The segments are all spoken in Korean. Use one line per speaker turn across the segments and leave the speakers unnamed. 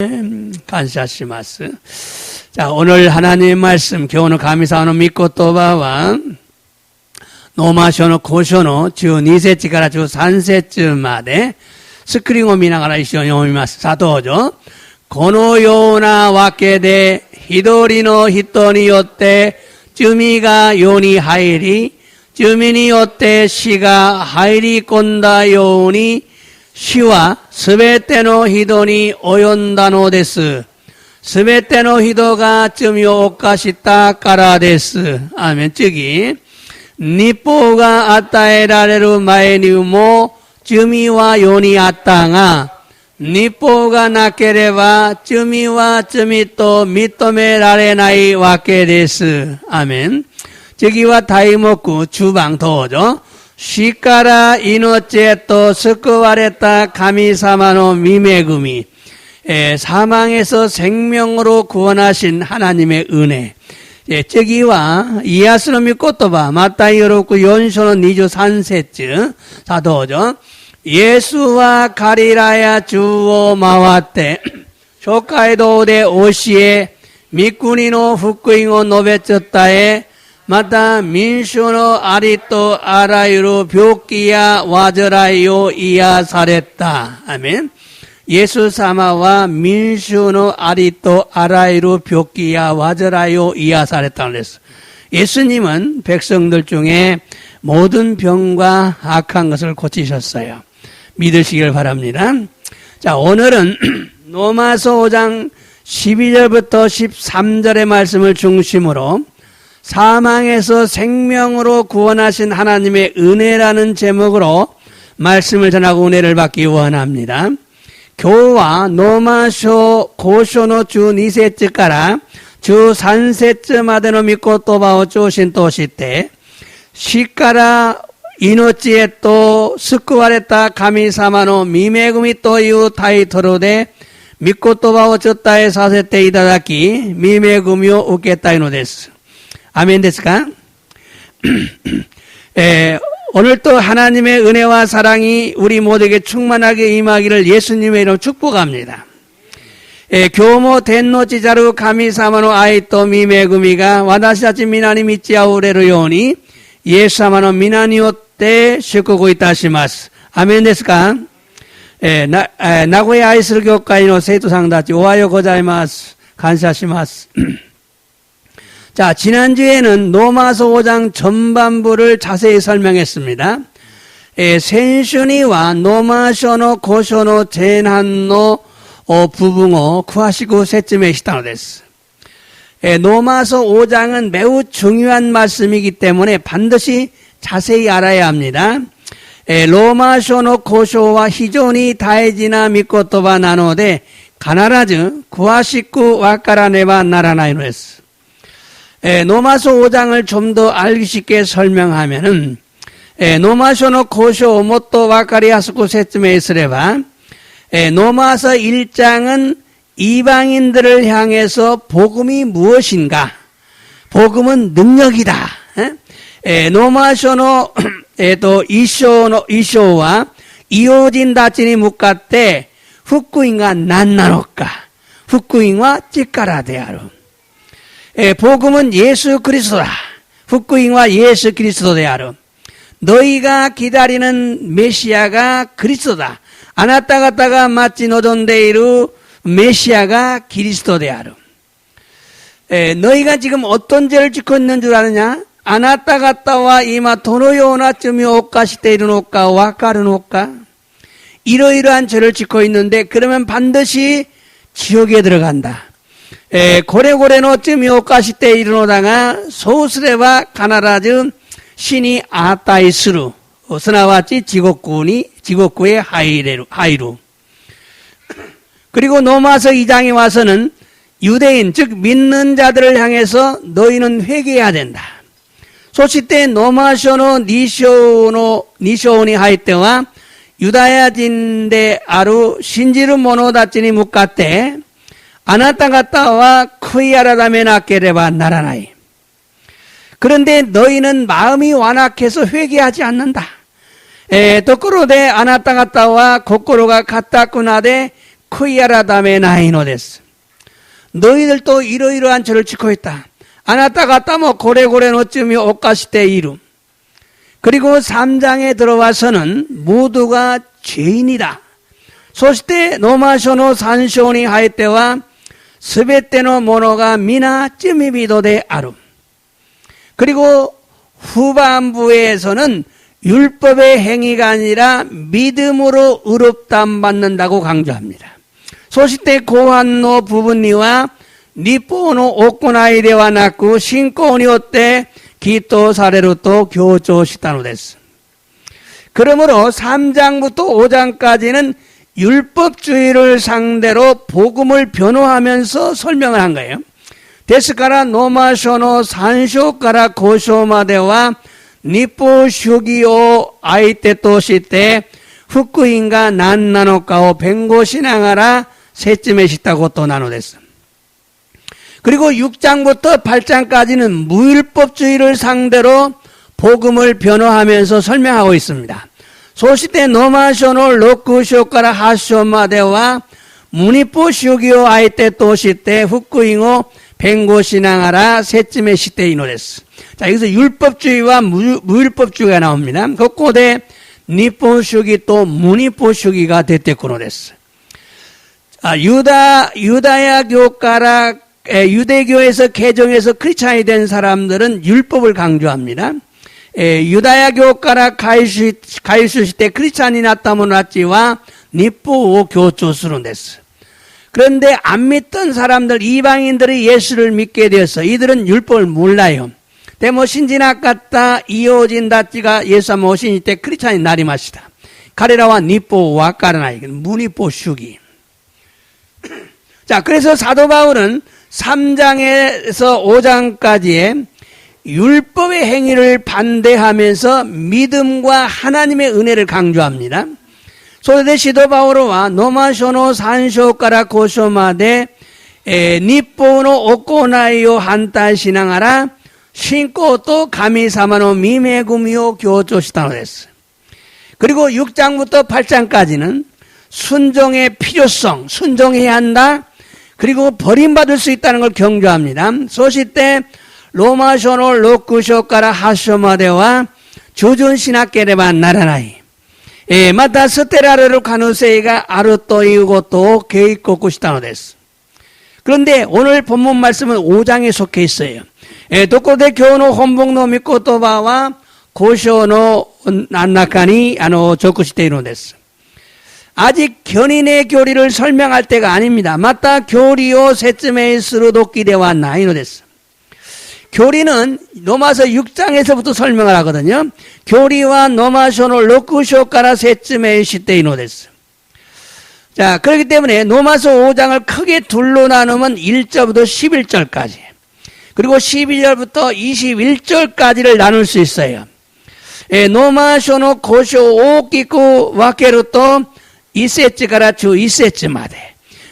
感謝します。 자, 오늘 하나님의 말씀, 今日の神様の御言葉は、ローマ書の5章の12節から13節まで、スクリーンを見ながら一緒に読みます。さあ、どうぞ。このようなわけで、一人の人によって、罪が世に入り、罪によって死が入り込んだように、死はすべての人に及んだのです。すべての人が罪を犯したからです。アーメン。次。律法が与えられる前にも罪は世にあったが、律法がなければ罪は罪と認められないわけです。アーメン。次は題目、中盤どうぞ。死から命へと救われた神様の御恵み、사망에서 생명으로 구원하신 하나님의 은혜. 저기와 이야스의 믿고또봐 마타이 6장 23절. 자, 도죠. 예수와 가리라야 주오 마와테 쇼카이도데 오시에 미쿠니노 후쿠잉오 노베쳤다에 마타 민슈노 아리토 아라유로 벽기야 와저라요 이야사랬다. 아멘. 예수 사마와 민슈노 아리토 아라이로 벽기야 와저라요 이야사랬다는 그랬어. 예수님은 백성들 중에 모든 병과 악한 것을 고치셨어요. 믿으시길 바랍니다. 자, 오늘은 로마서 5장 12절부터 13절의 말씀을 중심으로 사망에서 생명으로 구원하신 하나님의 은혜라는 제목으로 말씀을 전하고 은혜를 받기 원합니다. 今日はローマ書5章の12節から13節までの御言葉を中心として、死から命へと救われた神様の御恵みというタイトルで御言葉を伝えさせていただき、御恵みを受けたいのです。アメンですか？ 오늘도 하나님의 은혜와 사랑이 우리 모두에게 충만하게 임하기를 예수님의 이름으로 축복합니다. 今日も天の父なる神様の愛と御恵みが私たち皆に満ち溢れるように、イエス様の皆によって祝福いたします。アメンですか？名古屋愛する教会の生徒さんたちおはようございます。感謝します。 자, 지난주에는 로마서 5장 전반부를 자세히 설명했습니다. 센슈니와 로마서 5章の前半の部分を詳しく説明したのです。 로마서 5장은 매우 중요한 말씀이기 때문에 반드시 자세히 알아야 합니다. 로마서 5章は非常に大事な御言葉なので必ず詳しくわからねばならないのです。 로마서 5장을 좀 더 알기 쉽게 설명하면은, 로마서 5章をもっとわかりやすく説明すれば、로마서 1장은 이방인들을 향해서 복음이 무엇인가? 복음은 능력이다. 로마서 1章は異邦人たちに向かって、福音が何なのか？福音は力である。 복음은 예수 그리스도다.福音과 예수 그리스도である. 너희가 기다리는 메시아가 그리스도다. あなた方が待ち望んでいるメシアがキリストである. 너희가 지금 어떤 죄를 짓고 있는 줄 아느냐? あなた方は今どのような罪を犯しているのかわかるのか? 이러이러한 죄를 짓고 있는데 그러면 반드시 지옥에 들어간다. これこれの罪を犯しているのだが、そうすれば必ず死に値する。すなわち地獄へ入る。 그리고 로마서 2장에 와서는 유대인, 즉 믿는 자들을 향해서 너희는 회개해야 된다. そしてロマ書の2章に入っては、ユダヤ人である信じる者たちに向かって、 あなた方は悔い改めなければならない. 그런데 너희는 마음이 완악해서 회개하지 않는다. ところであなた方は心が固くなで 쿠이야라다메 나이노 데스. 너희들도 이러이러한 죄를 짓고 있다. 아나타가타 뭐 고래고래 노쯤이 오카시테 이루. 그리고 3장에 들어와서는 모두가 죄인이다. 소시테 노마쇼노 산쇼니 하이테와 스베테노 모노가 미나 쯔미비도데 아루. 그리고 후반부에서는 율법의 행위가 아니라 믿음으로 의롭다함 받는다고 강조합니다. 소시테 고한노 부분니와 니포노 오코나이데와 나쿠 신코니 오때 기토 사례로 또 교조시다노 데스. 그러므로 3장부터 5장까지는 율법주의를 상대로 복음을 변호하면서 설명을 한 거예요. 데스카라 노마쇼노 산쇼카라 고쇼마데와 니포 슈기오 아이테 토시테 후쿠인가 난나노카오 벤고시나가라 셋쯤에 시다고 또 나누됐어. 그리고 6장부터 8장까지는 무율법주의를 상대로 복음을 변호하면서 설명하고 있습니다. 소시테 노마쇼노 로쿠쇼카라 하쇼마데와 무니포 슈기오 아이테 토시테 후쿠잉오 벤고시나가라 셋쯤에 시대 이노데스. 자, 여기서 율법주의와 무율법주의가 나옵니다. 그곳에 니포슈기 또 무니포슈기가 됐대꾸노데스. 유다야 교가라 유대교에서 개종해서 크리스찬이 된 사람들은 율법을 강조합니다. 유다야 교가라 가이수시 때 크리스찬이 났다면 났지와 니포 교조스론데스. 그런데 안 믿던 사람들, 이방인들이 예수를 믿게 되어서 이들은 율법을 몰라요. 데모 신지나까타 이오진 다치가 예수 모신 때 크리스찬이 나리마시다. 가레라와 니뽀와 까르나이 무니뽀 슈기. 자, 그래서 사도 바울은 3장에서 5장까지의 율법의 행위를 반대하면서 믿음과 하나님의 은혜를 강조합니다. 소대 시도 바오로와 노마쇼노 산쇼카라 고쇼마데 니포노 오코나이요 한타 시나가라 신고 또 가미사마노 미메구미오 교조시다노 데스. 그리고 6장부터 8장까지는 순종의 필요성, 순종해야 한다. 그리고 버림받을 수 있다는 걸 강조합니다. 소시때 로마쇼노 로쿠쇼카라 하쇼마데와 조준시나케레반 나라나이 마타 스테라르를 가누세이가 아르토 이우고또 게이코쿠시다노 데스. 그런데 오늘 본문 말씀은 5장에 속해 있어요. 도코데 교노 혼복노 미코토바와 고쇼노 난나카니 조쿠시테이노 데스. 아직 견인의 교리를 설명할 때가 아닙니다. 마타 교리오 세츠메이스루 도끼데와 나이노 데스. 교리는 로마서 6장에서부터 설명을 하거든요. 교리와 노마쇼노 로쿠쇼카라 세츠메이 시테이노 데스. 자, 그렇기 때문에 노마서 5장을 크게 둘로 나누면 1절부터 11절까지. 그리고 12절부터 21절까지를 나눌 수 있어요. 노마쇼노 고쇼 오키쿠 와케루토 2세츠가라 주 2세츠마데.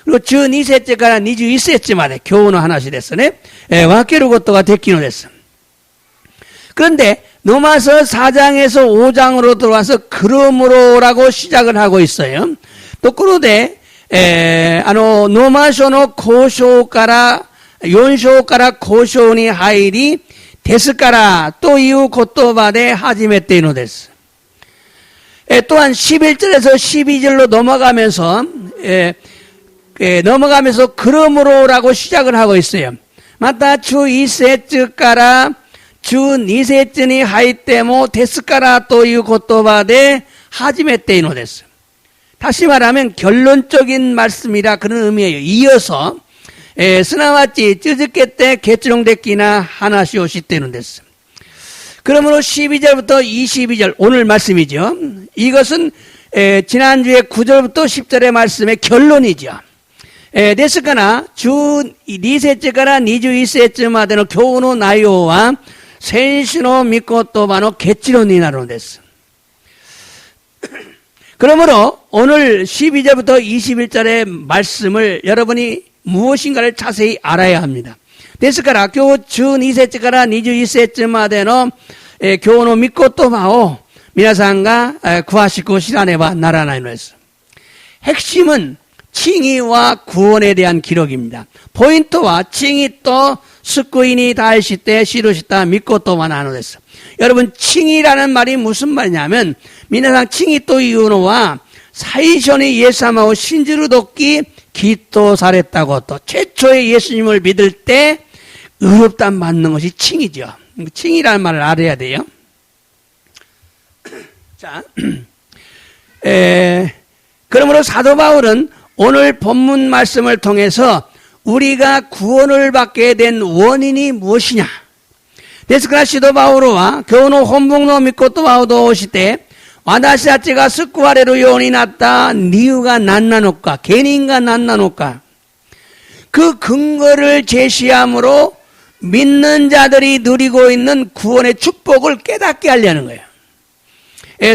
그리고 주 2세츠가라 니주 2세츠마데. 교훈은 하나씩 됐으네. 와케루 것도가 됐기는 됐어. 그런데 노마서 4장에서 5장으로 들어와서 그러므로라고 시작을 하고 있어요. 또 그런데 노마쇼노 고쇼가라 연쇼가라 고쇼니 하이리 데스가라 또 이후 고토바데 하지메테이노 데스. 또한 11절에서 12절로 넘어가면서 그러므로라고 시작을 하고 있어요. 마타 주 2세츠가라 주 2세츠니 하이테모 데스가라 또 이후 고토바데 하지메테이노 데스. 다시 말하면 결론적인 말씀이라 그런 의미예요. 이어서 스나와치 쯔즈케때 개추롱데끼나 하나시오시 때는 됐어. 그러므로 12절부터 22절 오늘 말씀이죠. 이것은 지난주에 9절부터 10절의 말씀의 결론이죠. 데스카나 주 2세츠가라 니주 2세츠마데노 교훈노 나요와 센시노 미코토바노 개치로 니나로 됐어. 그러므로 오늘 12절부터 21절의 말씀을 여러분이 무엇인가를 자세히 알아야 합니다. 데스카라 교 주 2세츠가라 니주 2세츠마데노 교훈노 미코토바오 미나상가 구하시고 시라네바 나라나이노 했어. 핵심은 칭의와 구원에 대한 기록입니다. 포인트와 칭의 또 스쿠이니 다이시때 시루시다 믿고 또만 하노데스. 여러분 칭의라는 말이 무슨 말이냐면 미나상 칭의 또 이유노와 사이션이 예수님하고 신지루 돕기 기도 살했다고 또 최초의 예수님을 믿을 때 의롭담 받는 것이 칭의죠. 칭의라는 말을 알아야 돼요. 자, 그러므로 사도 바울은 오늘 본문 말씀을 통해서 우리가 구원을 받게 된 원인이 무엇이냐.ですからシドバウロは今日の本文の御言葉を通して私たちが救われるようになった理由が何なのか、原因が何なのか、그 근거를 제시함으로 믿는 자들이 누리고 있는 구원의 축복을 깨닫게 하려는 거예요.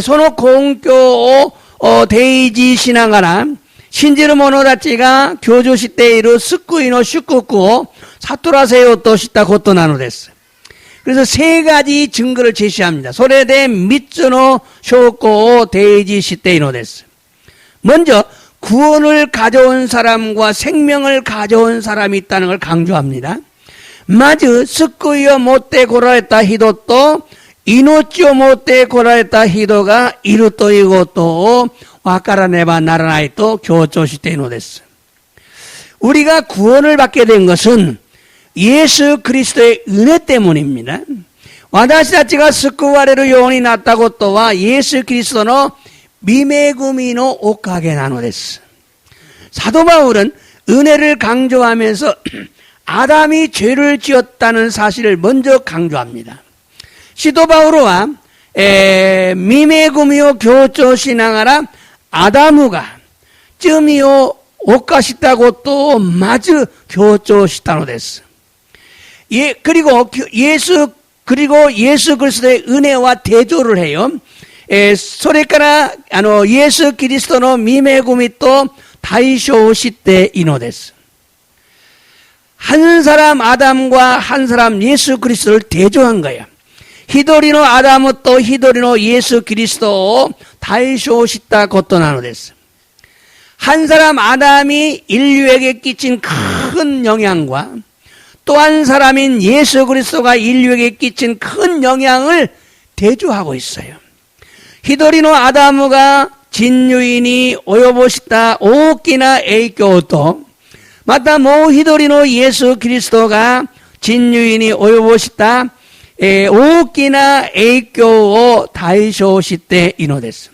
その根拠を提示しながら信じる者たちが享受している救いの祝福を悟らせようとしたことなのです。 그래서 세 가지 증거를 제시합니다. それで3つの証拠を提示しているのです。 먼저 구원을 가져온 사람과 생명을 가져온 사람이 있다는 걸 강조합니다. まず救いを持って来られた人と命を持って来られた人がいるということを分からねばならないと強調しているのです。 우리가 구원을 받게 된 것은 예수 그리스도의 은혜 때문입니다. 私たちが救われるようになったことはイエス・キリストの御恵みのおかげなのです。 사도 바울은 은혜를 강조하면서 아담이 죄를 지었다는 사실을 먼저 강조합니다. 시도 바울과 미메구미오 교조しながら 아담우가 쯤이요 오까시다고 또 마주 교조したのです. 예, 그리고 예수 그리스도의 은혜와 대조를 해요. それからイエス・キリストの御恵みと対照しているのです. 한 사람 아담과 한 사람 예수 그리스도를 대조한 거예요. 一人のアダムと一人のイエス・キリストを対象したことなのです. 한 사람 아담이 인류에게 끼친 큰 영향과 또 한 사람인 예수 그리스도가 인류에게 끼친 큰 영향을 대조하고 있어요. 一人のアダムが人類に及ぼした大きな影響とまたもう一人のイエス・キリストが人類に及ぼした大きな影響を対象しているのです.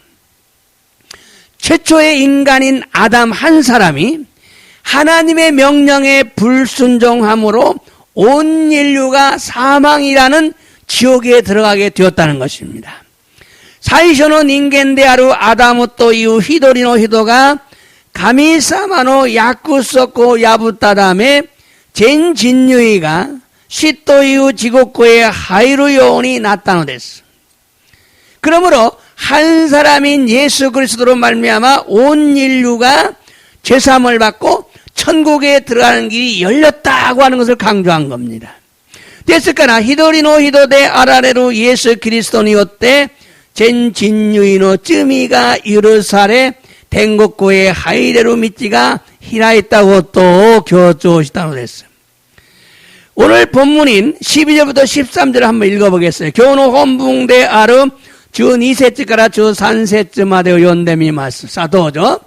최초의 인간인 아담 한 사람이 하나님의 명령에 불순종함으로 온 인류가 사망이라는 지옥에 들어가게 되었다는 것입니다. 最初の人間であるアダムという一人の人が神様の約束を破ったため전人類が死という地獄へ入るようになったのです. 그러므로 한 사람인 예수 그리스도로 말미암아 온 인류가 죄사함을 받고 천국에 들어가는 길이 열렸다고 하는 것을 강조한 겁니다. ですから一人の人であられるイエス・キリストによって전人類の罪が許され天国へ入れる道が開いたことを強調したのです. 오늘 본문인 12절부터 13절을 한번 읽어보겠어요. 今日の本文である12節から13節までを読んでみます。さあどうぞ。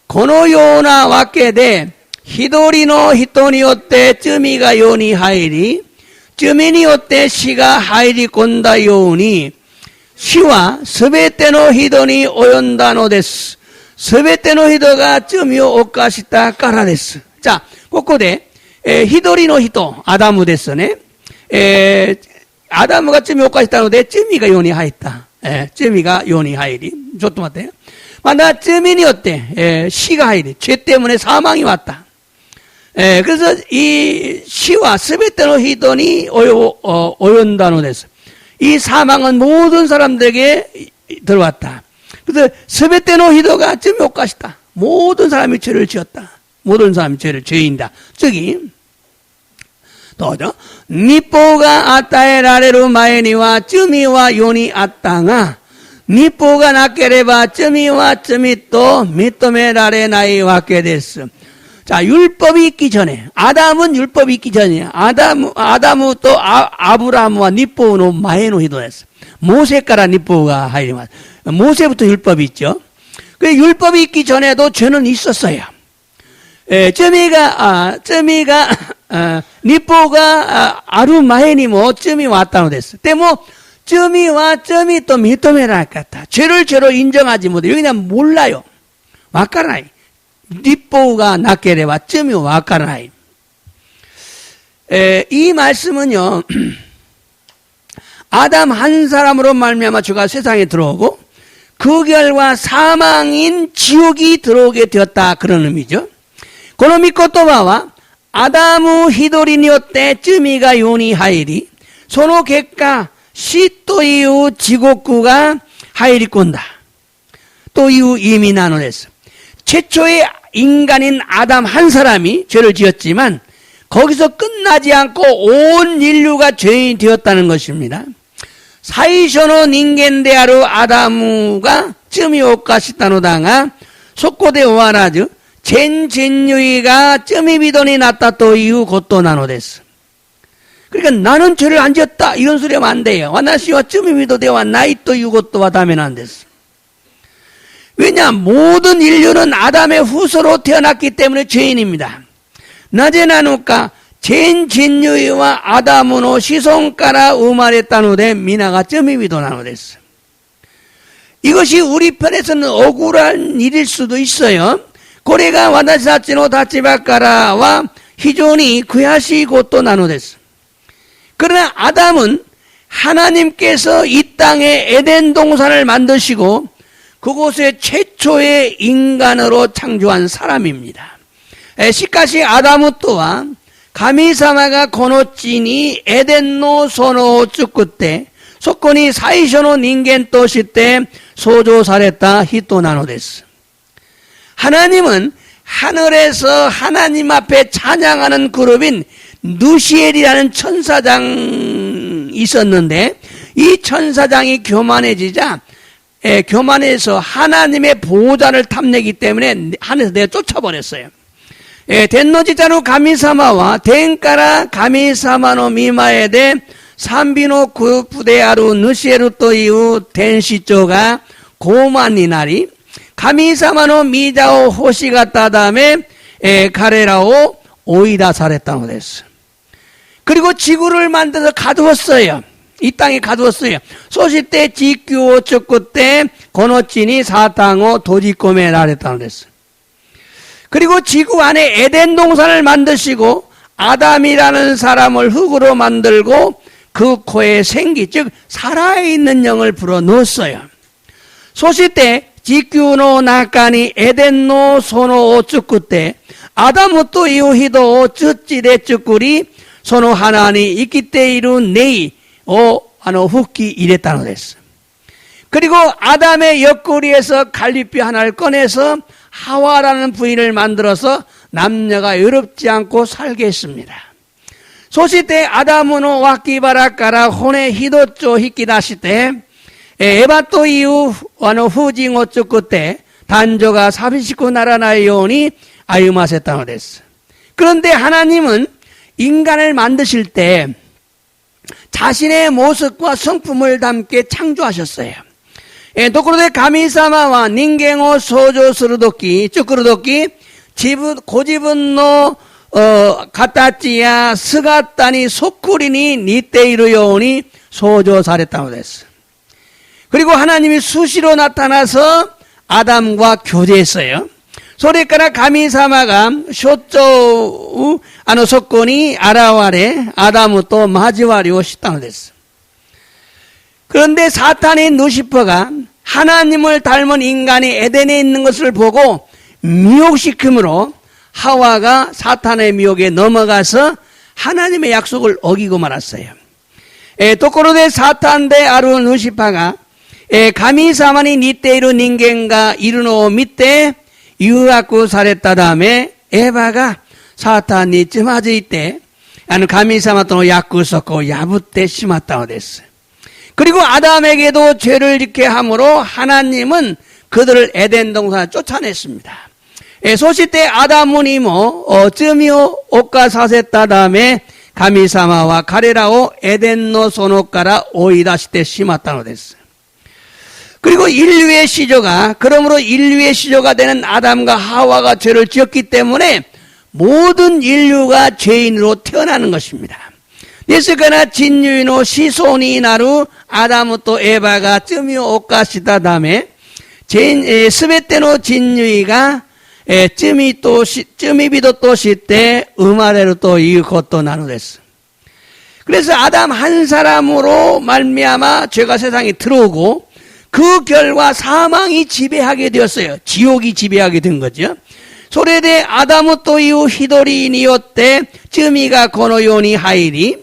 このようなわけで一人の人によって罪が世に入り、罪によって死が入り込んだように、死はすべての人に及んだのです。すべての人が罪を犯したからです。じゃあ、ここで、一人の人、アダムですね。アダムが罪を犯したので、罪が世に入った。罪が世に入り。ちょっと待って。また、罪によって、死が入り。죄 때문에 사망이 왔다. 그래서 이死はすべての人に及んだのです. 이 사망은 모든 사람들에게 들어왔다. 그래서すべての人が罪を犯した. 모든 사람이 죄를 지었다. 모든 사람이 죄인다. 저기, 또죠. 律法が与えられる前には罪は世にあったが、日報がなければ罪は罪と認められないわけです。 자, 율법이 있기 전에, 아담은 율법이 있기 전이에요. 아담とアブラムは日報の前の人です。モーセから日報が入ります。モーセ부터 율법이 있죠. 그 율법이 있기 전에도 죄는 있었어요.日報がある前にも罪はあったのです。でも罪は罪と認められなかった。죄를 죄로 인정하지 못해. 여기는 몰라요. わからない。立法がなければ罪はわからない。이 말씀은요, 아담 한 사람으로 말미암아 죄가 세상에 들어오고 그 결과 사망인 지옥이 들어오게 되었다 그런 의미죠. この御言葉はアダム一人によって罪が世に入り、その結果死という地獄が入り込んだという意味なのです。 최초의 인간인 아담 한 사람이 죄를 지었지만 거기서 끝나지 않고 온 인류가 죄인이 되었다는 것입니다. 最初の人間であるアダムが罪を犯したのだがそこで終わらず전人類が罪人になったということなのです。 그러니까 나는 죄를 안 지었다 이런 소리 하면 안 돼요. 私は罪人ではないということはダメなんです。 왜냐 모든 인류는 아담의 후손으로 태어났기 때문에 죄인입니다. なぜなのか 전人類は 아담의子孫から生まれたので皆が罪人なのです。 이것이 우리 편에서는 억울한 일일 수도 있어요. これが私たちの立場からは非常に悔しいことなのです。 그러나 아담은 하나님께서 이 땅에 에덴 동산을 만드시고 그곳에 최초의 인간으로 창조한 사람입니다. しかし 아담 또한 神様がこの地にエデンの園を作ってそこに最初の人間として創造された人なのです。 하나님은 하늘에서 하나님 앞에 찬양하는 그룹인 누시엘이라는 천사장이 있었는데 이 천사장이 교만해지자 교만해서 하나님의 보호자를 탐내기 때문에 하늘에서 내가 쫓아버렸어요. 天の父なる神様は天から神様の御前で賛美のグループであるヌシエルという天使長が傲慢になり神様の御座を欲しがったため彼らを追い出されたのです。 그리고 지구를 만들어서 가두었어요. 이 땅에 가두었어요. そして地球を作ってこの地にサタンを閉じ込められたのです。 그리고 지구 안에 에덴 동산을 만드시고 아담이라는 사람을 흙으로 만들고 그 코에 생기 즉 살아있는 영을 불어넣었어요. そして地球の中にエデンの園を作ってアダムという人を土で作りその花に生きている霊を吹き入れたのです。 그리고 아담의 옆구리에서 갈비뼈 하나를 꺼내서 하와라는 부인을 만들어서 남녀가 외롭지 않고 살게 했습니다. そしてアダムの脇腹から骨一つを引き出してエバという婦人を作って男女が寂しくならないように歩ませたのです。 그런데 하나님은 인간을 만드실 때 자신의 모습과 성품을 담게 창조하셨어요. ところで神様は人間を創造するとき、作るとき、ご自分の形や姿にそっくりに似ているように創造されたのです。 그리고 하나님이 수시로 나타나서 아담과 교제했어요. それから神様がしょっちゅうそこに現れアダムと交わりをしたのです。 그런데 사탄인 루시퍼가 하나님을 닮은 인간이 에덴에 있는 것을 보고 미혹시킴으로 하와가 사탄의 미혹에 넘어가서 하나님의 약속을 어기고 말았어요. ところでサタンであるルシファーが神様に似ている人間がいるのを見て誘惑されたためエヴァがサタンにつまずいて神様との約束を破ってしまったのです。 그리고 아담에게도 죄를 짓게 함으로 하나님은 그들을 에덴 동산에 쫓아냈습니다. 소시 아담은 이모 쯔미오 오카 사세타 다음에 가미사마와 가레라오 에덴노 소노카라 오이다시테 시마타노 데스. 그리고 인류의 시조가 그러므로 인류의 시조가 되는 아담과 하와가 죄를 지었기 때문에 모든 인류가 죄인으로 태어나는 것입니다. 예스가나 진유이노 시소니 나루 아담 또 에바가 쯔미오 오카 시다 다음에 스베테노 진유이가 쯔미비도 또 시때 음아래로 또 이것도 나누됐어. 그래서 아담 한 사람으로 말미암아 죄가 세상에 들어오고 그 결과 사망이 지배하게 되었어요. 지옥이 지배하게 된 거죠. 소레데 아담은 또 이후 히도리니요때 쯔미가 고노요니 하이리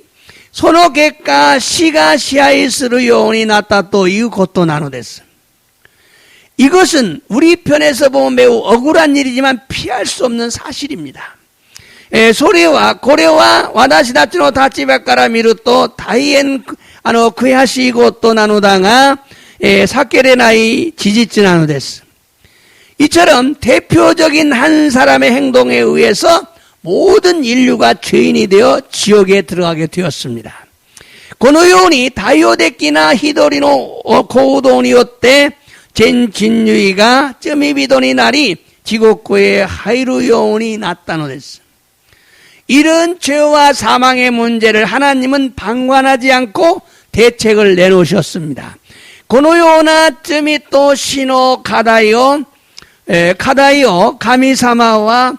소노게가 시가 시아이스루 요원이 났다 또 이후 것도 나누됐어. 이것은 우리 편에서 보면 매우 억울한 일이지만 피할 수 없는 사실입니다. 소리와 고래와 와다시다츠노 다치바카라 미루또 다이엔 그야시고 또 나누다가 사케레나이 지지츠 나누데스. 이처럼 대표적인 한 사람의 행동에 의해서 모든 인류가 죄인이 되어 지옥에 들어가게 되었습니다. 고노요니 다이오데키나 히도리노 고우도니요때 진유이가 쯔미비도니 날이 지옥고의 하이루 요원이 났다노 데스. 이런 죄와 사망의 문제를 하나님은 방관하지 않고 대책을 내놓으셨습니다. 고노요나 쯔미또 시노 카다이오 가미사마와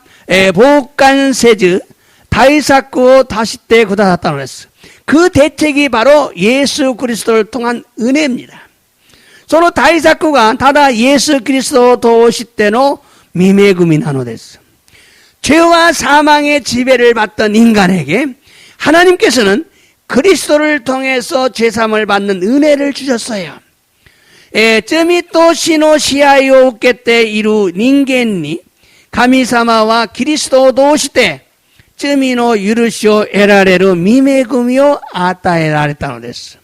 보간세즈 다이사쿠오 다시때 구다샀다노 데스. 그 대책이 바로 예수 그리스도를 통한 은혜입니다. その対策がただイエス・キリストを通しての御恵みなのです。 죄와 사망의 지배를 받던 인간에게 하나님께서는 그리스도를 통해서 죄사함을 받는 은혜를 주셨어요. 罪と死の支配を受けている人間に神様はキリストを通して罪の許しを得られる御恵みを与えられたのです。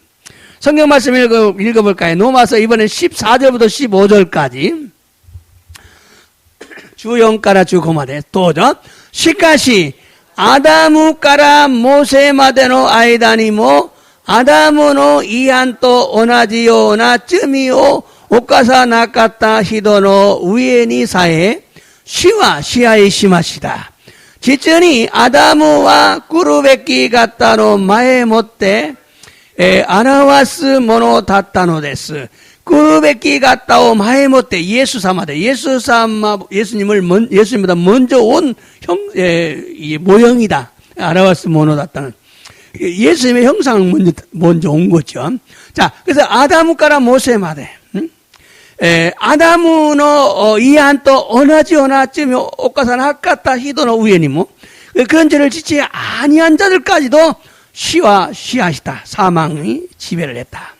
성경 말씀 읽어볼까요? 로마서 이번엔 14절부터 15절까지 주 4から15までどうぞ。しかしアダムからモーセまでの間にもアダムの違反と同じような罪を犯さなかった人の上にさえ主は支配しました。実にアダムは来るべき方の前もって表すものだったのです。来るべき方を前もって예수님보다 먼저 온 모형이다. 알아왔을 모노다다는 예수님의 형상을 먼저 온 거죠. 자, 그래서 아담から모세마대. 아담의 이한 또同じような罪を犯さなかった人の上にも 그런 죄를 짓지 아니한 자들까지도 시하시다. 사망이 지배를 했다.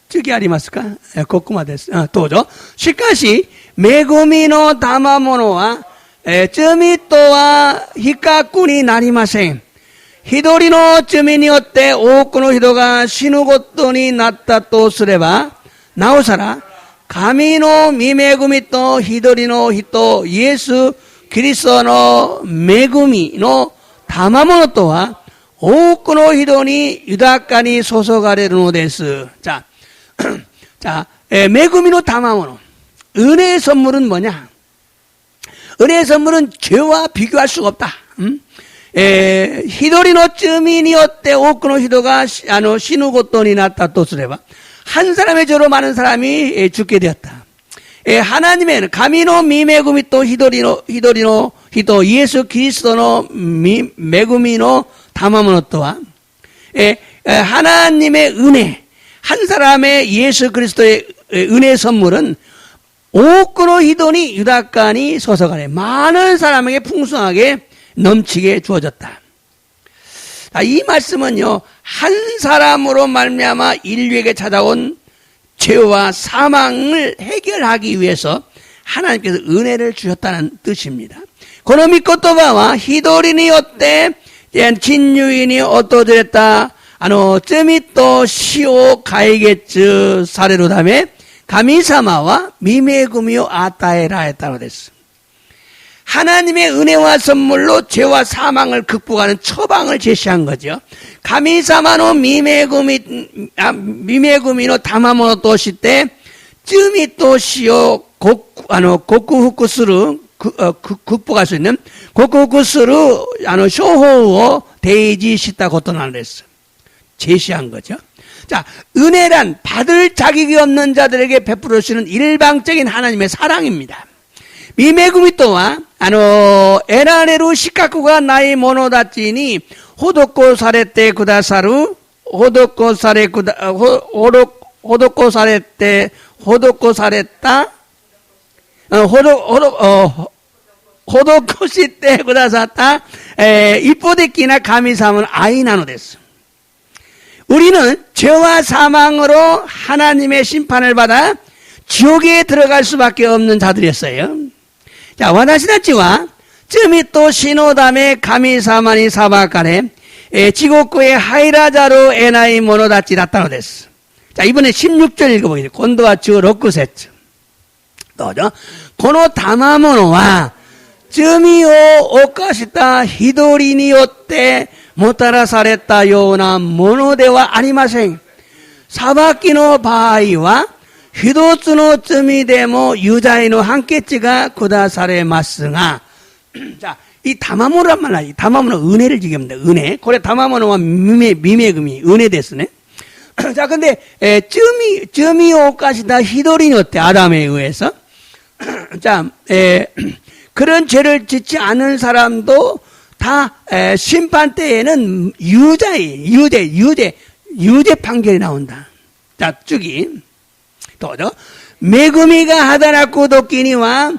次ありますか？ここまでです。どうぞ。しかし、恵みの賜物は、罪とは比較になりません。一人の罪によって多くの人が死ぬことになったとすれば、なおさら、神の御恵みと一人の人、イエス・キリストの恵みの賜物とは、多くの人に豊かに注がれるのです。자, 매구미노 담아오노. 은혜의 선물은 뭐냐? 은혜의 선물은 죄와 비교할 수가 없다. 히도리노 쯔미니요때 오크노 히도가 시누고돈이 났다 또 쓰레바. 한 사람의 죄로 많은 사람이 죽게 되었다. 하나님의 가미노 미메구미 또 히도리노 히도 예수 그리스도노 메구미노 담아오노 또한 하나님의 은혜 한 사람의 예수 그리스도의 은혜 선물은 오크노 히도니 유다간이 소서가래 많은 사람에게 풍성하게 넘치게 주어졌다. 이 말씀은요 한 사람으로 말미암아 인류에게 찾아온 죄와 사망을 해결하기 위해서 하나님께서 은혜를 주셨다는 뜻입니다. 고노미코토바와 히도리니 어때 진유인이 어떠드렸다 罪と死を解決されるため、神様は御恵みを与えられたのです。하나님의 은혜와 선물로 죄와 사망을 극복하는 처방을 제시한 거죠. 神様の御恵みの賜物として、罪と死を克服する、극복할 수 있는, 克服する、処方を提示したことなんです。 제시한 거죠. 자, 은혜란 받을 자격이 없는 자들에게 베풀어주시는 일방적인 하나님의 사랑입니다. 御恵みとは、得られる資格がない者たちに施されてくださる、施してくださった、一方的な神様の愛なのです。 우리는 죄와 사망으로 하나님의 심판을 받아 지옥에 들어갈 수밖에 없는 자들이었어요. 자, 私たちは罪と死のため神様に裁かれ、地獄へ入らざるを得ない者たちだったのです。 자, 이번에 16절 읽어보겠습니다. 今度は16節。どうぞ。この賜物は罪を犯した一人によってもたらされたようなものではありません。裁きの場合は、一つの罪でも有罪の判決が下されますが、자, 이 담화모란 말이야. 담화모는 은혜를 얘기합니다. 은혜. 그래, 담화모는 미매금이 은혜 됐으네. 자, 근데, 점이 오까시다 히도리니 어때? 아담에 의해서. 자, 그런 죄를 짓지 않은 사람도 다 심판 때에는 유죄 판결이 나온다. 자, 쭉이 또죠. 恵みが働く時には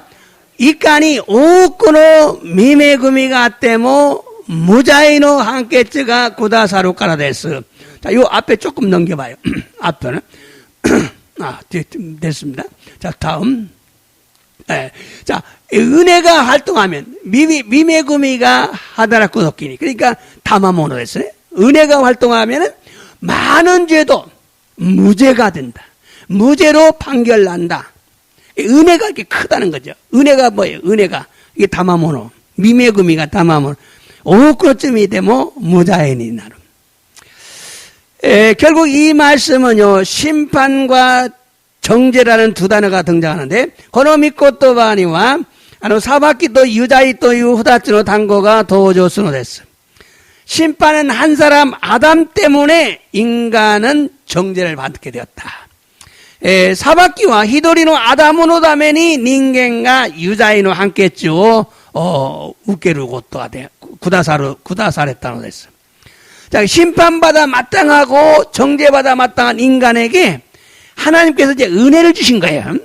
いかに多くの未恵みがあっても無罪の判決が下さるからです. 자, 요 앞에 조금 넘겨봐요. 앞에는 됐습니다. 자, 다음. 자, 은혜가 활동하면 미매금이가 하다라고 느끼니 그러니까 담화모노 됐어요. 은혜가 활동하면은 많은 죄도 무죄가 된다. 무죄로 판결난다. 은혜가 이렇게 크다는 거죠. 은혜가 뭐예요? 은혜가 이게 담화모노. 미매금이가 담화모노. 5억 쯤이 되면 무자연이 나름. 결국 이 말씀은요, 심판과 정죄라는 두 단어가 등장하는데,この御言葉には、裁きと有罪という二つの単語が登場するのです. 심판은 한 사람 아담 때문에 인간은 정죄를 받게 되었다. 裁きは一人のアダムのために人間が有罪の判決を受けることが下されたのです. 자, 심판받아 마땅하고 정죄받아 마땅한 인간에게 하나님께서 이제 은혜를 주신 거예요.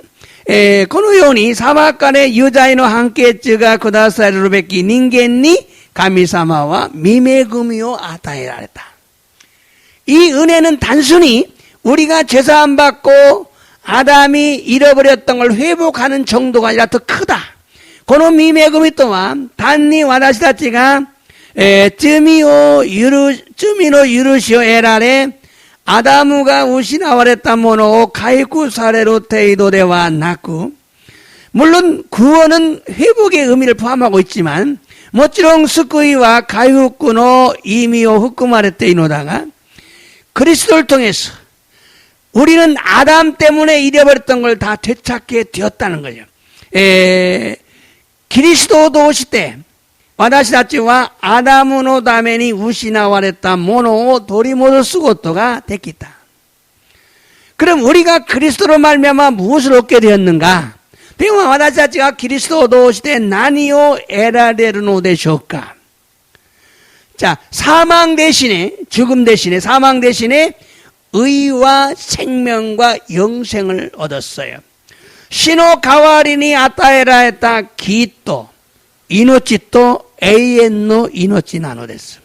このように裁かれ有罪の判決が下されるべき人間に神様は御恵みを与えられた. 이 은혜는 단순히 우리가 죄사함 받고 아담이 잃어버렸던 걸 회복하는 정도가 아니라 더 크다. この御恵みとは単に私たちが罪の許しを得られアダムが失われたものを回復される程度ではなく, 물론 구원은 회복의 의미를 포함하고 있지만 もちろん救いは回復の意味を含まれているのだが 그리스도를 통해서 우리는 아담 때문에 잃어버렸던 걸 다 되찾게 되었다는 거죠. 그리스도도 오실 때 私たちはアダムのために失われたものを取り戻すことができた. 그럼 우리가 그리스도로 말미암아 무엇을 얻게 되었는가? では私たちがキリストを通して何を得られるのでしょうか? 자, 사망 대신에 죽음 대신에 사망 대신에 의와 생명과 영생을 얻었어요. 死の代わりに与えられた義と命と永遠の命なのです.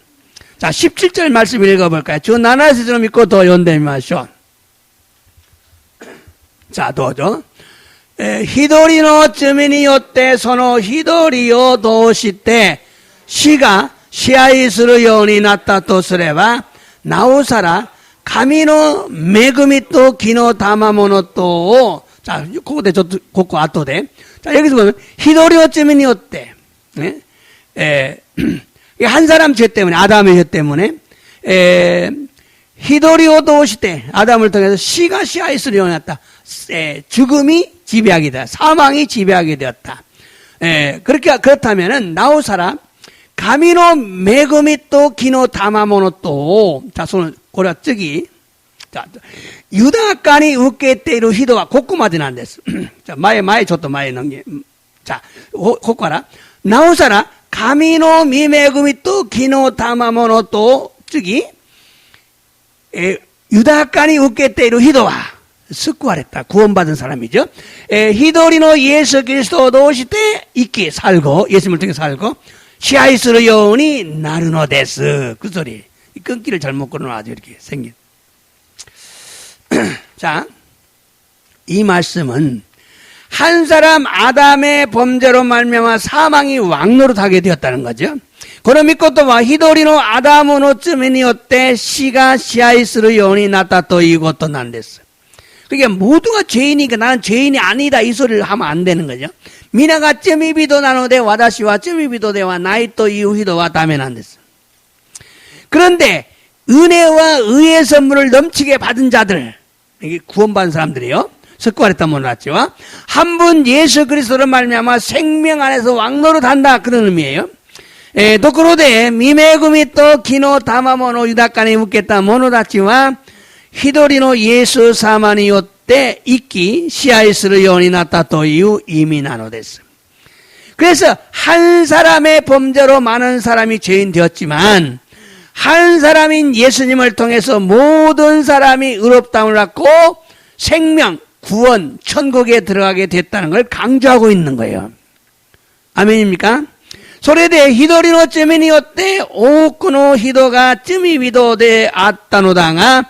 자, 17절 말씀 읽어볼까요? 17節を믿고 더読んでみましょう. 자, どうぞ. 一人の罪によってその一人を通して死が支配するようになったとすれば 나오사라 가미노 메그미또 기노 다마모노또. 자, 고고대 저도 고고 아토데. 자, 여기서 보면 히도리오 쯔미니 어때? 한 사람 죄 때문에, 아담의 죄 때문에 히도리오도 오시때 아담을 통해서 시가 시아이스를 일어났다. 죽음이 지배하게 되었다. 사망이 지배하게 되었다. 그렇다면은 나오사라 가미노 메그미또 기노 다마모노 또. 자, 손을 고려 쯔기. 자, 유다간이 웃게때로 히도가 고꾸마진 안 됐어. 자, 마에 저도 마에 넘기. 자, 고꾸하라. 나오사라 가미노 미메그미또 기노 다마모노 또 쯔기. 유다간이 웃게때로 히도와 스쿠하랬다. 구원받은 사람이죠. 히도리노 예수 그리스도도 오실 때 있기 살고 예수님을 통해 살고 시아이스로 여운이 나르노 데스. 그 소리. 끊기를 잘못 끊어놔도 이렇게 생긴. 자, 이 말씀은 한 사람 아담의 범죄로 말미암아 사망이 왕노릇하게 되었다는 거죠. 그럼 믿고도 와 히도리노 아담으노 쯔미니었대 시가 시아이스로 여운이 났다 또 이것도 난댔어. 그러니까 모두가 죄인이니까 나는 죄인이 아니다 이 소리를 하면 안 되는 거죠. 미나가 쯔미비도 나노데 와다시와 쯔미비도 데와 나이또 이후히도와 다음에 난댔어. 그런데 은혜와 의의 선물을 넘치게 받은 자들, 이게 구원받은 사람들이요. 석구하랬다 몰랐죠. 한 분 예수 그리스도로 말미암아 생명 안에서 왕노릇한다 그런 의미예요. 도크로데 미메구미 또 기노 다마모노 유다간에 묻겠다 모노다치와 히도리노 예수 사마니 요때 있기 시아이스를 연이 났다 또 이후 이미 나노됐어. 그래서 한 사람의 범죄로 많은 사람이 죄인 되었지만 한 사람인 예수님을 통해서 모든 사람이 의롭다움을 받고 생명, 구원, 천국에 들어가게 됐다는 걸 강조하고 있는 거예요. 아멘입니까? 소레데 히도리노 쯔미니요때 오쿠노 히도가 쯔미비도데 아따노다가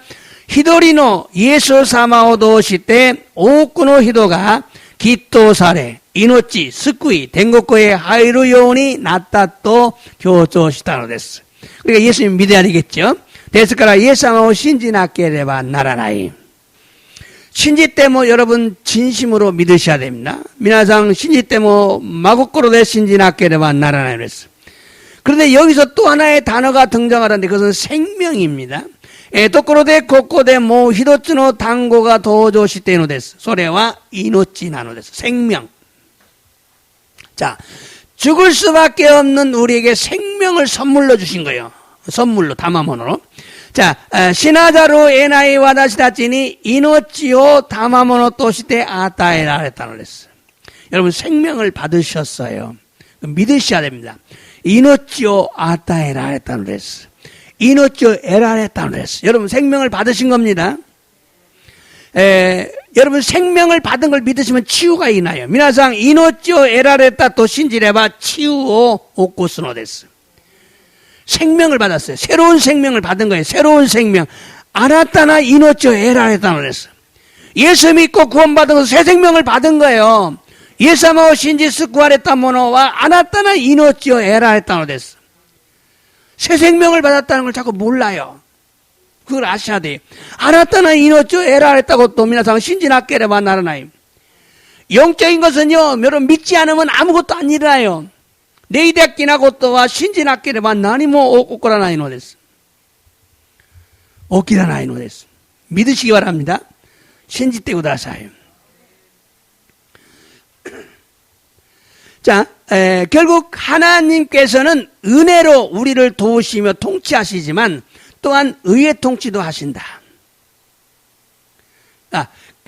히도리노 예수 사마오도 시때 오쿠노 히도가 기토사레 이노치 스쿠이 댕고코의 하이루 요원이 났다 또 교조시다노 데스. 그러니까 예수님 믿어야 되겠죠. 데스카라 예상하고 신지나케레바 나라나이. 신지 때문에 여러분 진심으로 믿으셔야 됩니다. 미나상 신지 때문에 마구꼬로데 신지나케레바 나라나이 그랬어. 그런데 여기서 또 하나의 단어가 등장하는데 그것은 생명입니다. 도코로데 코코데 모 히도츠노 단고가 도조시테노 데스. 소레와 이노치 나노 데스. 생명. 자, 죽을 수밖에 없는 우리에게 생명을 선물로 주신 거예요. 선물로 다마모노로. 자, 시나자로 에나이 와다시다치니 이노치오 다마모노 또시테 아타에라 했다는 거랬어요. 여러분 생명을 받으셨어요. 믿으셔야 됩니다. 이노치오 아타에라 했다는 거랬어요. 이노치오 에라 했다는 거랬어요. 여러분 생명을 받으신 겁니다. 여러분 생명을 받은 걸 믿으시면 치유가 있나요? 미나상 이노치오 에라레타 또 신지레바 치유오 오코스노 데스. 생명을 받았어요. 새로운 생명을 받은 거예요. 새로운 생명. 아나타나 이노치오 에라레타 그랬어. 예수 믿고 구원받은 것은 새 생명을 받은 거예요. 예사마오 신지 스쿠아레타 모노와 아나타나 이노치오 에라레타 데스. 새 생명을 받았다는 걸 자꾸 몰라요. 그걸 아셔야 돼요. 아나타나 이노치오 에라 했다고 또 미나상 신지나케레바 나라나이. 영적인 것은요, 여러분 믿지 않으면 아무것도 안 일어나요. 네이데키나고 또와 신지나케레바 나니모 오꼬라나이노 데스. 오키라나이노 데스. 믿으시기 바랍니다. 신지떼고 다사요. 자, 결국 하나님께서는 은혜로 우리를 도우시며 통치하시지만 또한 의의 통치도 하신다.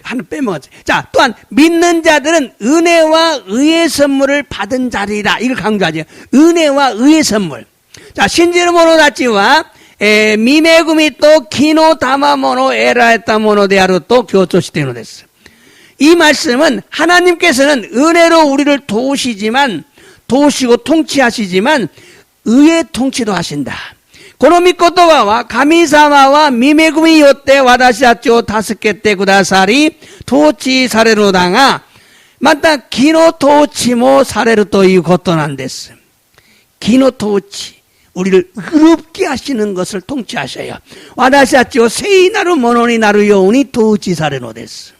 하나 빼먹었지. 자, 또한 믿는 자들은 은혜와 의의 선물을 받은 자리다. 이걸 강조하죠. 은혜와 의의 선물. 자, 신지르모노다치와 미메구미 또 기노 다마모노 에라에타 모노데아로 또 교토시테노 됐어. 이 말씀은 하나님께서는 은혜로 우리를 도우시고 통치하시지만 의의 통치도 하신다. 고노미코토와와 가미사마와 미메구미 요때 와다시아쪼 다스케테 구다사리 토치 사레로당아 맞다 기노 토치모 사레로 또 이 것도 난 됐어. 기노 토치 우리를 의롭게 하시는 것을 통치하셔요. 와다시아치오 세이나루 모노니 나루 요우니 도지사레노 데스.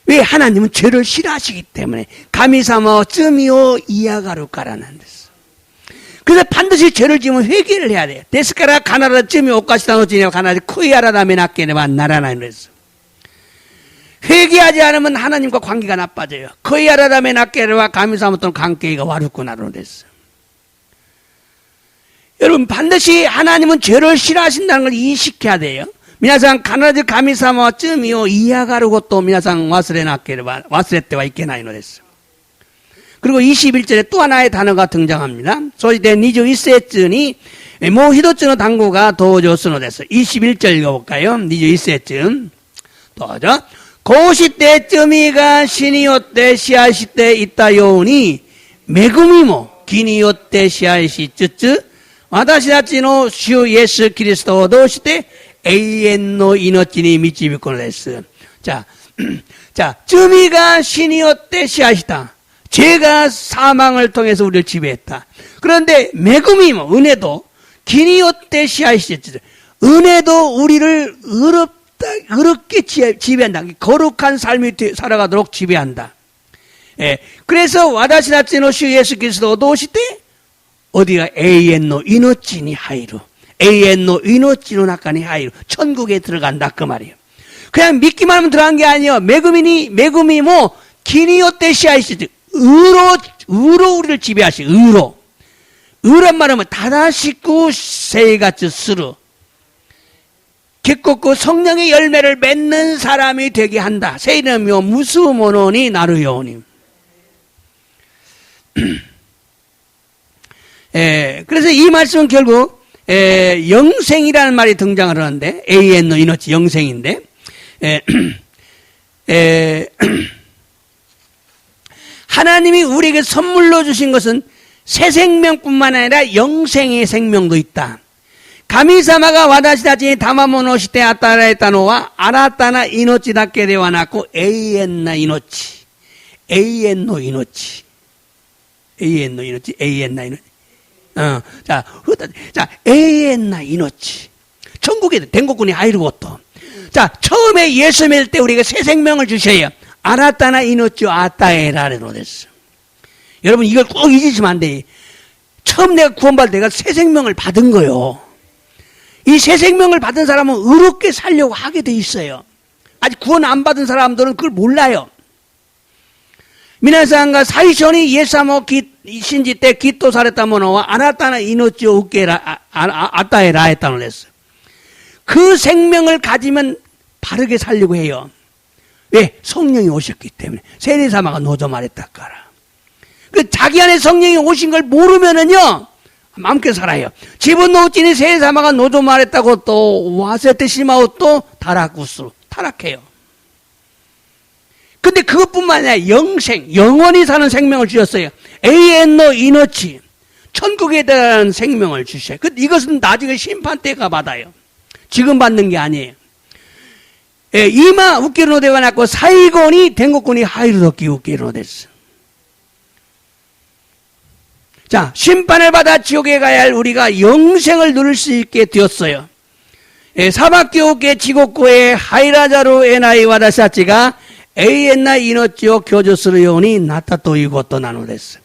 왜? 하나님은 죄를 싫어하시기 때문에 가미사마오 쯔미오 이야가루까라는 데스. 그래서 반드시 죄를 지으면 회개를 해야 돼요. 데스카라 가나라 쯔미 오카시다노지네와 가나지 쿠이아라다메 나케네와 나라나는 데스. 회개하지 않으면 하나님과 관계가 나빠져요. 쿠이아라다메 나케네와 가미사마 또는 관계가 와루꾸나로 데스. 여러분 반드시 하나님은 죄를 싫어하신다는 걸 인식해야 돼요. 미나상 가나지 가미사마 쯔미오 이야가르고 또 미나상 와스레테와 있게나이노 데스. 그리고 21절에 또 하나의 단어가 등장합니다. 소시대 니주 1세쯤이 모히도츠의 단고가 도저스노 데스. 21절 읽어볼까요? 니주 1세쯤 도저 고시때 쯔미가 시니요때 시아시때 있다 요우니 메구미모 기니요때 시아시 쯔쯔 와다시다치노 슈 예수 그리스도 도시때 에이엔노 이노치니 미치비콘레스. 자, 쯔미가 신이었대 시아시다. 죄가 사망을 통해서 우리를 지배했다. 그런데 매금이 은혜도 기니었대 시아시다. 은혜도 우리를 의롭게 지배한다. 거룩한 삶이 살아가도록 지배한다. 예, 그래서 와다시다치노 슈 예수 그리스도 도시때 어디가 에이엔노 이노치니 하이루. 에이엔노 이노치노 나카니 하이루. 천국에 들어간다 그 말이에요. 그냥 믿기만 하면 들어간 게 아니에요. 메구미 뭐 기니요테 시아이시드. 의로 우리를 지배하시. 의란 말하면 다다시쿠 세이가츠 스루. 깊고 성령의 열매를 맺는 사람이 되게 한다. 세이는요 무수모노니 나루요니. 그래서 이 말씀은 결국 영생이라는 말이 등장을 하는데 에이엔노 이노치 영생인데 하나님이 우리에게 선물로 주신 것은 새 생명뿐만 아니라 영생의 생명도 있다. 가미사마가 와다시다치 다마모노시테 아따라에타노와 아라타나 이노치다케 되와나고 에이엔나 이노치 에이엔노 이노치 에이엔노 이노치 에이엔나 이노치 자, 에이엔나 이노치. 천국에 된국군이 아이르고또. 자, 처음에 예수 믿을 때 우리가 새 생명을 주셔요. 아라타나 이노치 아따에라레로 됐어. 여러분, 이걸 꼭 잊으시면 안 돼. 처음 내가 구원받을 때 내가 새 생명을 받은 거요. 이 새 생명을 받은 사람은 의롭게 살려고 하게 돼 있어요. 아직 구원 안 받은 사람들은 그걸 몰라요. 미나상가 사이션이 예사모 신지 때 기토 사랬다 모노와 아나타나 이노치 우케라 아따에라 했다는 했어. 그 생명을 가지면 바르게 살려고 해요. 왜? 성령이 오셨기 때문에. 세례사마가 노조 말했다까라. 그 자기 안에 성령이 오신 걸 모르면은요 마음껏 살아요. 집은 노치니 세례사마가 노조 말했다고 또 와세테 시마오 또 타락구스 타락해요. 근데 그것뿐만 아니라 영생, 영원히 사는 생명을 주셨어요. 에이엔노 이노치, 천국에 대한 생명을 주셔요. 이것은 나중에 심판 때가 받아요. 지금 받는 게 아니에요. 이마 우키르노 대가 났고 사이곤이 된국군이 하이루도끼 우키르노 됐어. 자, 심판을 받아 지옥에 가야 할 우리가 영생을 누릴 수 있게 되었어요. 사바교우께 지곡구의 하이라자루 에나이 와다사치가 에이엔나 이노치오 교조스르 요니 나타또 이것도 나누랬어.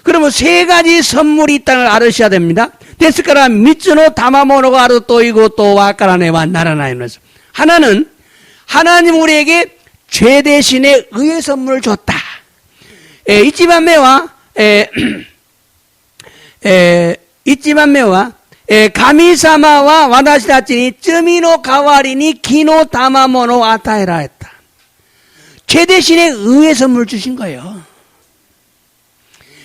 그러면 세 가지 선물이 있다는 걸 알으셔야 됩니다. 데스카라 미츠노 다마모노가 아루 또 이것도 와까라네와 나라나이노스. 하나는 하나님 우리에게 죄 대신에 의의 선물을 줬다. 이치반메와 가미사마와 와다시다치니 쯔미노 가와리니 기노 다마모노 아타에라 했다. 죄 대신에 의의 선물을 주신 거예요.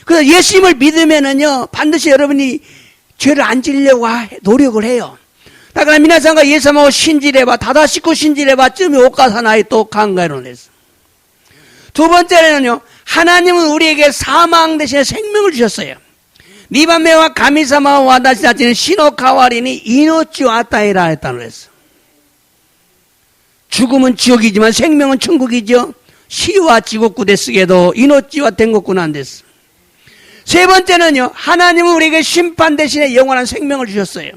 그래서 예수님을 믿으면은요, 반드시 여러분이 죄를 안 지려고 노력을 해요. 다그라 미나상가 예수님하고 신지레바, 다다시코 신지레바, 쯤이 오카사나이 또 강가로 냈어. 두 번째는요, 하나님은 우리에게 사망 대신에 생명을 주셨어요. 니바메와 가미사마와 와다시다치는 시노카와리니 이노치와 아타이라 했다는 거였어. 죽음은 지옥이지만 생명은 천국이죠. 시와 지옥구대 쓰게도 이노치와 된국구는 안 됐어. 세 번째는요, 하나님은 우리에게 심판 대신에 영원한 생명을 주셨어요.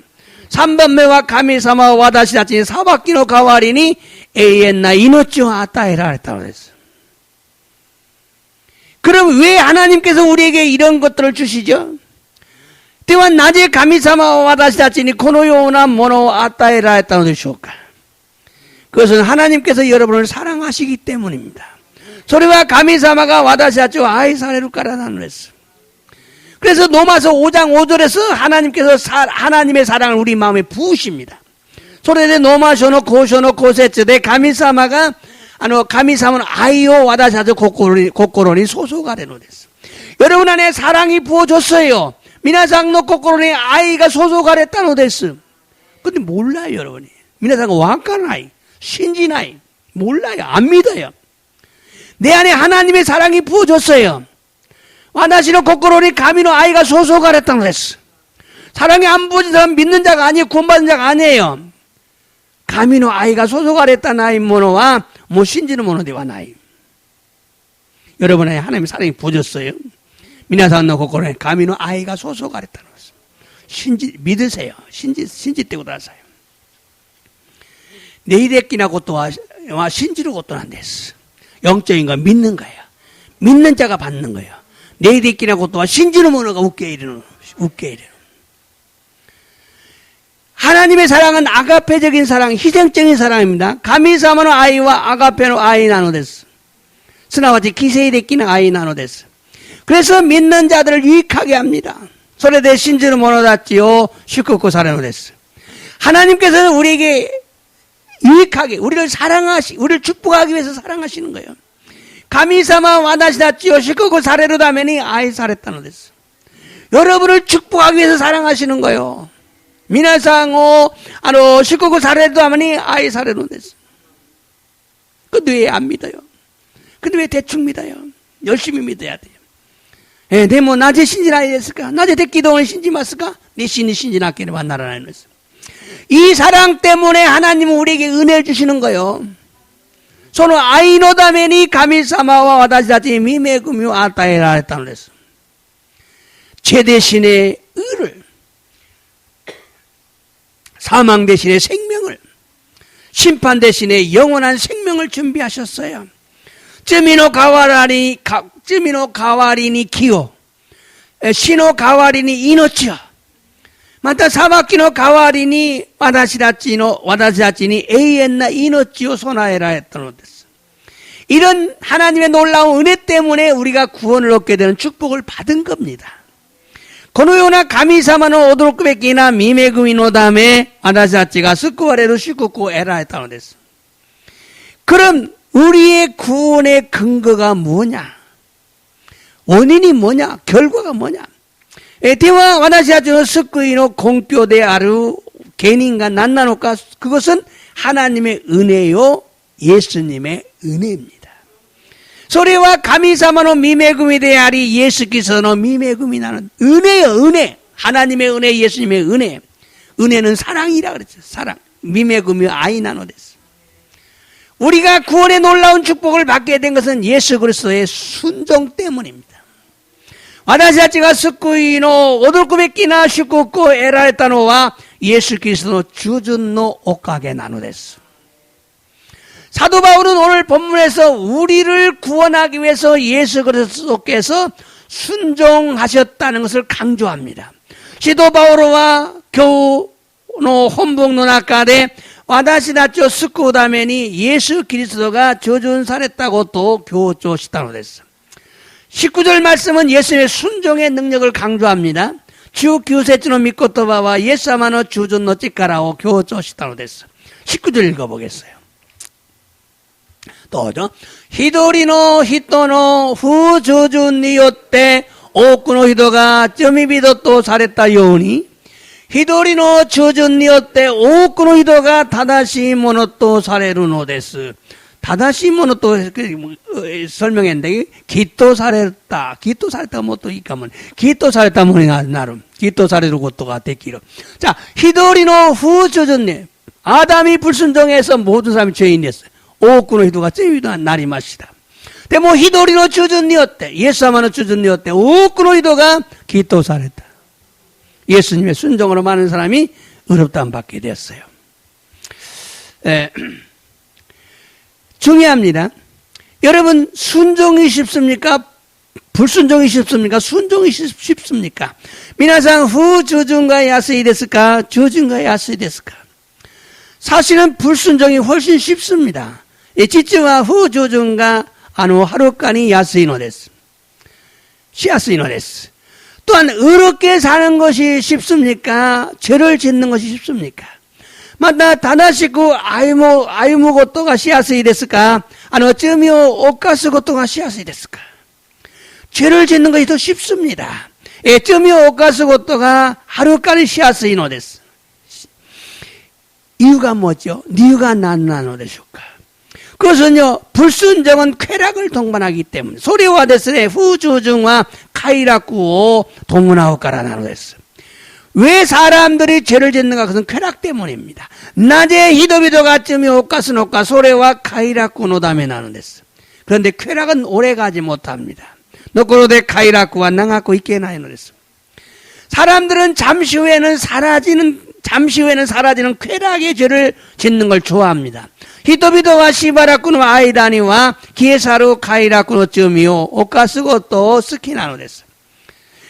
3번目は 神様は私たちに裁きの代わりに永遠な命を与えられたのです。 그럼 왜 하나님께서 우리에게 이런 것들을 주시죠? ではなぜ神様は私たちにこのようなものを与えられたのでしょうか? 그것은 하나님께서 여러분을 사랑하시기 때문입니다. それは神様が私たちを愛されるからなのです. 그래서 로마서 5장 5절에서 하나님께서 하나님의 사랑을 우리 마음에 부으십니다. それでロマ書の5章の5節で神様が神様の愛を私たちの心に注がれるのです. 여러분 안에 사랑이 부어졌어요. 皆さんの心に愛が注がれたのです. 근데 몰라요, 여러분이. 皆さんがわからない, 신지나이, 몰라요, 안 믿어요. 내 안에 하나님의 사랑이 부어졌어요. 私の心に神の愛が注がれたのです. 사랑이 안 부어진 사람 믿는 자가 아니에요. 구원받은 자가 아니에요. 神の愛が注がれたないものはもう信じるものではない. 여러분 안에 하나님의 사랑이 부어졌어요. 皆さんの心に神の愛が注がれたのです. 믿으세요. 信じてください. 霊的なことは信じることなんです. 영적인 거 믿는 거예요. 믿는 자가 받는 거예요. 霊的なことは信じる者が受け入れる. 하나님의 사랑은 아가페적인 사랑, 희생적인 사랑입니다. 神様の愛はアガペの愛なのです. すなわち犠牲的な愛なのです. 그래서 믿는 자들을 유익하게 합니다. それで信じる者たちを祝福されるのです. 하나님께서는 우리에게 유익하게, 우리를 축복하기 위해서 사랑하시는 거예요. 神様は私たちを祝福されるために愛されたのです. 여러분을 축복하기 위해서 사랑하시는 거예요. 皆さんを祝福されるために愛されるのです. 근데 왜 안 믿어요? 근데 왜 대충 믿어요? 열심히 믿어야 돼요. 예, 내 뭐 낮에 신진하야 됐을까? 낮에 기도원 신지마스까? 내 신이 신진하기를 만나라는 거예요. 이 사랑 때문에 하나님은 우리에게 은혜를 주시는 거예요. その愛のために神様は私たちに御恵みを与えられたのです. 죄 대신에 의를, 사망 대신에 생명을, 심판 대신에 영원한 생명을 준비하셨어요. 罪の代わりに清、死の代わりに命を、また裁きの代わりに私たちに永遠な命を備えられたのです. 이런 하나님의 놀라운 은혜 때문에 우리가 구원을 얻게 되는 축복을 받은 겁니다. このような神様の驚くべきな御恵みのため私たちが救われる祝福を得られたのです. 그럼 우리의 구원의 근거가 뭐냐? 원인이 뭐냐? 결과가 뭐냐? では私たちの救いの根拠である原因が何なのか? 그것은 하나님의 은혜요, 예수님의 은혜입니다. それは神様の御恵みであり、イエス・キリストの御恵みなの. 은혜요, 은혜. 하나님의 은혜, 예수님의 은혜. 은혜는 사랑이라 그랬죠. 사랑. 미매금이 아이 나노데스. 우리가 구원의 놀라운 축복을 받게 된 것은 예수 그리스도의 순종 때문입니다. 私たちが救いの驚くべきな祝福を得られたのはイエス・キリストの従順のおかげなのです. 사도 바울은 오늘 본문에서 우리를 구원하기 위해서 예수 그리스도께서 순종하셨다는 것을 강조합니다. 사도 바울은今日の本文の中で私たちを救うためにイエス・キリストが従順されたことを強調したのです. 19절 말씀은 예수님의 순종의 능력을 강조합니다. 19節の御言葉はイエス様の従順の力を強調したのです. 19절 읽어보겠어요. 또죠. 一人の人の不従順によって多くの人が罪人とされたように一人の従順によって多くの人が正しいものとされるのです. 正しいものと설명했는데きっとされたもっといいかもね. きっとされたものになる. きっとされることができる. 자, 一人の不従順に 아담이 불순종해서 모든 사람이 죄인이었어요. 多くの人が罪人になりました.でも一人の従順によって、イエス様の従順によって、多くの人がきっとされた。 예수님의 순종으로 많은 사람이 의롭다함 받게 되었어요. 중요합니다. 여러분, 순종이 쉽습니까? 불순종이 쉽습니까? 순종이 쉽습니까? 皆さん、不従順が安いですか?従順が安いですか? 사실은 불순종이 훨씬 쉽습니다. 実は不従順がはるかに安いのです。しやすいのです。 또한 의롭게 사는 것이 쉽습니까? 죄를 짓는 것이 쉽습니까? 맞다, 다다시고 아이무 것도가 시야스이 됐을까? 어쩌며 옷가스 것도가 시야스이 됐을까? 죄를 짓는 것이 더 쉽습니다. 어쩌며 옷가스 것도가 하루까지 시야스이 노 됐어. 이유가 뭐죠? 이유가 난나노 되실까? 그것은요, 불순종은 쾌락을 동반하기 때문에, 소리와 데스네 후주중과 카이라쿠오 동문하오까라나노 됐어. 왜 사람들이 죄를 짓는가? 그것은 쾌락 때문입니다. 낮에 히도비도가 쯤이 오카스노카 소래와 카이라쿠 노담에 나는 됐어. 그런데 쾌락은 오래 가지 못합니다. 노코로데 카이라쿠와 낭하고 있게나이노 됐어. 사람들은 잠시 후에는 사라지는 쾌락의 죄를 짓는 걸 좋아합니다. 히토비도와 시바라쿠노 아이다니와 기에사루 카이라쿠노 쯤이요 오카스고또 스키나노 됐어.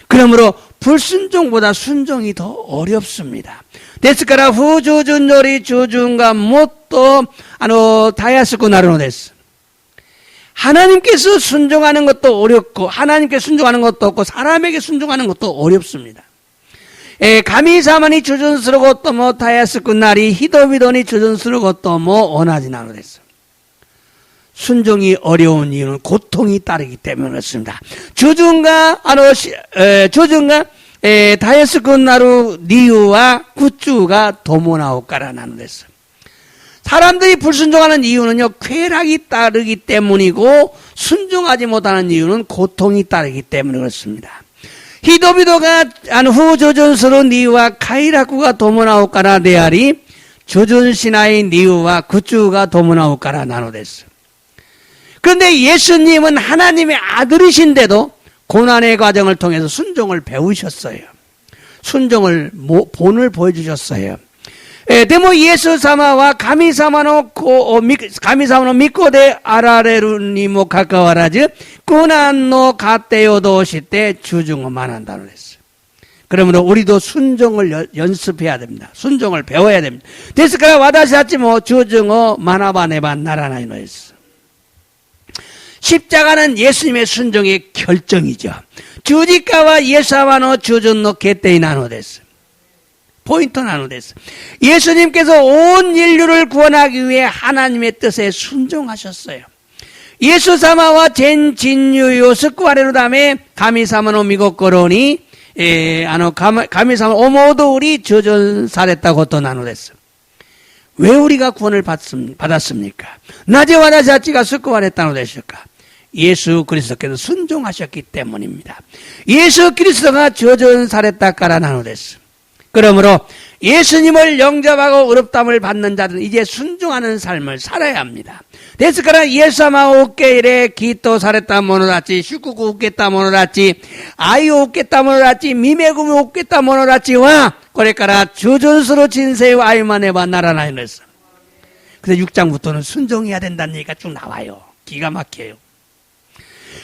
그러므로 불순종보다 순종이 더 어렵습니다. ですから不従順より従順がもっとたやすくなるのです。 하나님께서 순종하는 것도 어렵고 하나님께 순종하는 것도 없고 사람에게 순종하는 것도 어렵습니다. 가미사만이 주전스러고 또 뭐 다야스쿠 나리 히도비도니 주전스러고 또 뭐 원하지 나노 됐어. 순종이 어려운 이유는 고통이 따르기 때문에 그렇습니다. 주중가 다야스쿠 나루 니유와 구주가 도모나오까라 나노 됐어. 사람들이 불순종하는 이유는요, 쾌락이 따르기 때문이고 순종하지 못하는 이유는 고통이 따르기 때문에 그렇습니다. 히도비도가 후조전스러운 니유와 카이라쿠가 도모나오까라 데아리 조전시나의 니유와 구주가 도모나오까라 나노됐어. 그런데 예수님은 하나님의 아들이신데도 고난의 과정을 통해서 순종을 배우셨어요. 순종을 본을 보여주셨어요. でもイエス様は神様の御子であられるにもかかわらず苦難の過程を通して주중을 만한다는 했어요. 그러므로 우리도 순종을 연습해야 됩니다. 순종을 배워야 됩니다. ですから私たちも주중을学ばねばならないのです. 십자가는 예수님의 순종의 결정이죠. 주지가와 예수와의 주중의決定なのです. 포인트 나누 됐어. 예수님께서 온 인류를 구원하기 위해 하나님의 뜻에 순종하셨어요. 예수様は 全人類を救われるため神様の御心に神様を思う通り주전されたことなのです. 왜 우리가 구원을 받았습니까? 나제私たちが救われたのでしょうか? 예수 그리스도께서 순종하셨기 때문입니다. 예수 그리스도가 주전されたからなのです. 그러므로 예수님을 영접하고 의롭다함을 받는 자들은 이제 순종하는 삶을 살아야 합니다. ですからイエス様を受け入れ、きっとされた者たち、祝福を受けた者たち、愛を受けた者たち、御恵みを受けた者たちはこれから주전스러운人生を歩まねばならないのです. 그래서 6장부터는 순종해야 된다는 얘기가 쭉 나와요. 기가 막혀요.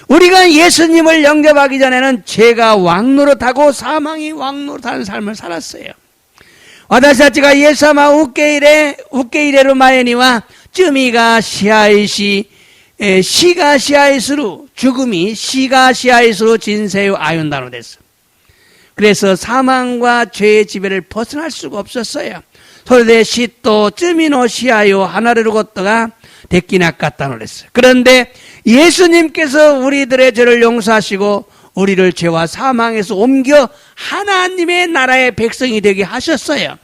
우리가 예수님을 영접하기 전에는 죄가 왕노릇하고 사망이 왕노릇하는 삶을 살았어요. 私たちがイエス様を受け入れる前には罪が支配し、死が支配する、죽음이死が支配する人生を歩んだのです. 그래서 사망과 죄의 지배를 벗어날 수가 없었어요. それで死と罪の支配を離れることができなかったのです. 그런데 예수님께서 우리들의 죄를 용서하시고 우리를 죄와 사망에서 옮겨 하나님의 나라의 백성이 되게 하셨어요.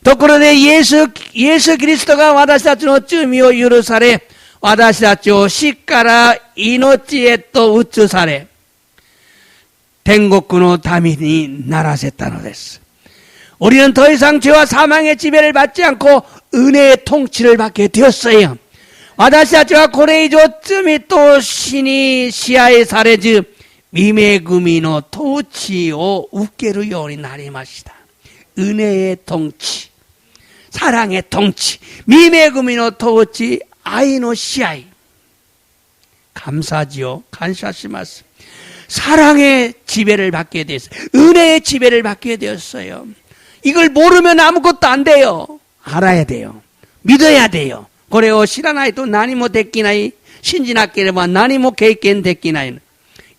ところでイエス・キリストが私たちの罪を許され、私たちを死から命へと移され、天国の民にならせたのです. 우리는 더 이상 죄와 사망의 지배를 받지 않고 은혜의 통치를 받게 되었어요. 와다시아치와 고레이조 쯤이 또 신이 시아의 사레즈 미메구미노 토치오 우케루 요니 나리마시다. 은혜의 통치, 사랑의 통치, 미메구미노 토치 아이노 시아이. 감사지요. 간샤시마스. 사랑의 지배를 받게 되었어요. 은혜의 지배를 받게 되었어요. 이걸 모르면 아무것도 안 돼요. 알아야 돼요. 믿어야 돼요. 고래오 시라나이도 나니모 데끼나이 신진학계레바 나니모 케이켄 데끼나이.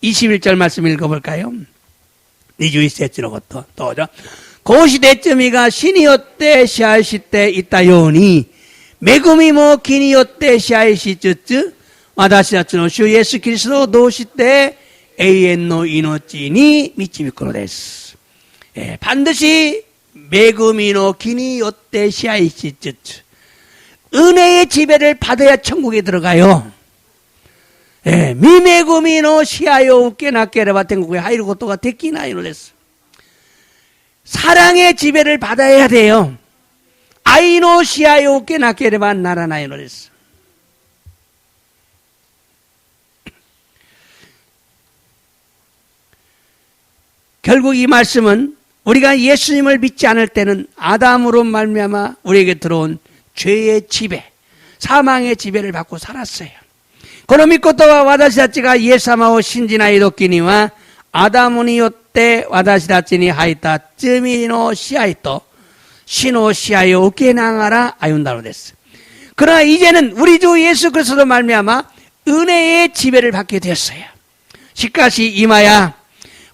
21절 말씀 읽어볼까요? 21節のことどうぞ。こうして罪が死によって支配していたように、恵みも木によって支配しつつ、私たちの主イエスキリストを通して永遠の命に導くのです。반드시恵みの木によって支配しつつ、은혜의 지배를 받아야 천국에 들어가요. 미메구미노 시아요 웃게나게레바天国에入ることができないのです. 사랑의 지배를 받아야 돼요. 아이노 시아요 웃게나게레바ならないのです. 결국 이 말씀은 우리가 예수님을 믿지 않을 때는 아담으로 말미암아 우리에게 들어온 죄의 지배, 사망의 지배를 받고 살았어요. この御言葉は私たちがイエス様を信じない時にはアダムによって私たちに入った罪の支配と死の支配を受けながら歩んだのです. 그러나 이제는 우리 주 예수 그리스도로 말미암아 은혜의 지배를 받게 되었어요. しかし今や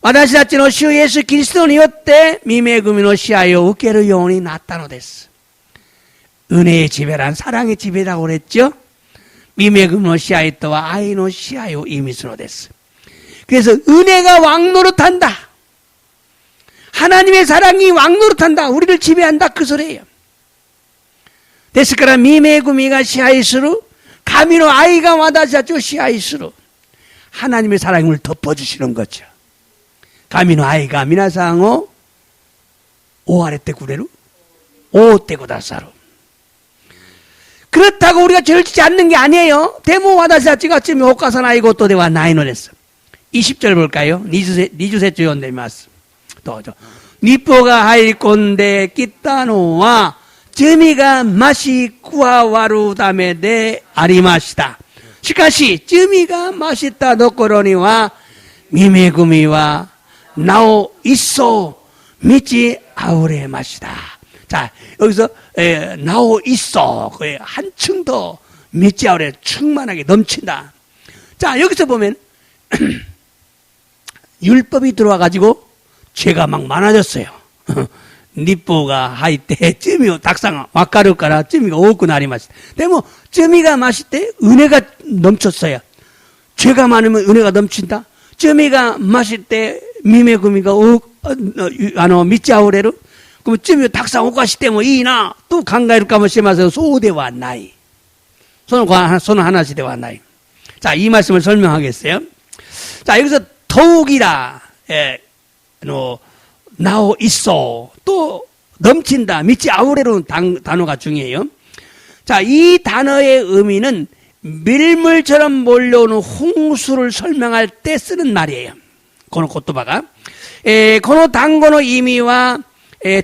私たちの主イエスキリストによって御恵みの支配を受けるようになったのです. 은혜의 지배란 사랑의 지배라고 그랬죠. 미메금의 시아이 또와 아이노 시아이오 이미스로 됐어. 그래서 은혜가 왕노릇한다. 하나님의 사랑이 왕노릇한다. 우리를 지배한다. 그 소리예요.ですから 미메구미가 시아이스루 가미노 아이가 와다시아죠 시아이스루 하나님의 사랑을 덮어주시는 거죠. 가미노 아이가 미나상오 오아레테 구레루 오테 고다사루. 그렇다고 우리가 죄를 짓지 않는 게 아니에요. 데모 와다시아치가 지금 오카산 아이고 또 대와 나이노레스. 20절 볼까요? 니주세주 연대마스. 또죠. 니뽀가 하이콘데 끼따노와 쯔미가 마시 쿠아와루 다메데 아리마시다. しかし 쯔미가 마시다 노코로니와 미메구미와 나오 이소 미치 아우레 마시다. 자, 여기서 나오 있어. 한층 더 미치아우레 충만하게 넘친다. 자, 여기서 보면 율법이 들어와가지고 죄가 막 많아졌어요. 니뽀가 하이때 쯔미오 닭상 와카르까라 쯔미가 오고 나리 마시다. 근데 뭐 쯔미가 마실 때 은혜가 넘쳤어요. 죄가 많으면 은혜가 넘친다. 쯔미가 마실 때 미메구미가 미치아우레로 그럼 쯤에 닭상 오가시 때문에 이나 또 강가이를 까먹으면서 소대와 나이 손을 하나씩 대와 나이. 자, 이 말씀을 설명하겠어요. 자, 여기서 더욱이라 나오 있어 또 넘친다 미치 아우레로는 단어가 중요해요. 자, 이 단어의 의미는 밀물처럼 몰려오는 홍수를 설명할 때 쓰는 말이에요. この言葉がこの単語の意味は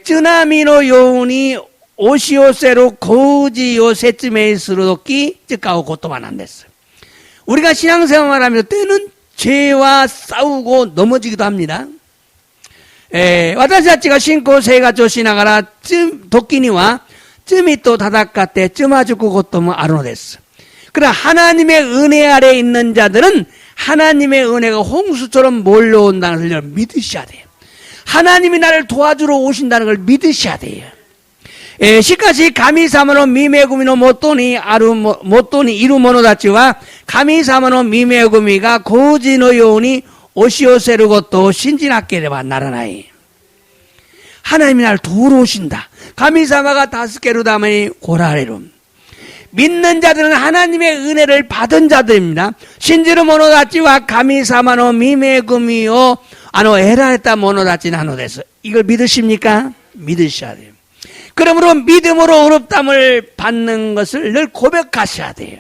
津波のように押し寄せる洪水を説明するとき使う言葉なんです. 우리가 신앙생활하며 때는 죄와 싸우고 넘어지기도 합니다. 私たちが信仰生活をしながら時には罪と戦ってつまずくこともあるのです. 그러나 하나님의 은혜 아래에 있는 자들은 하나님의 은혜가 홍수처럼 몰려온다는 걸 믿으셔야 돼요. 하나님이 나를 도와주러 오신다는 걸 믿으셔야 돼요. しかし神様の御恵みのもとにいる者たちは神様の御恵みが洪水のように押し寄せることを信じなければならない. 하나님이 나를 도우러 오신다. 神様が助けるために来られる. 믿는 자들은 하나님의 은혜를 받은 자들입니다. 신지르 모노다치와 가미사마노 미메구미오 에라했다 모노다치 나노데스. 이걸 믿으십니까? 믿으셔야 돼요. 그러므로 믿음으로 의롭다함을 받는 것을 늘 고백하셔야 돼요.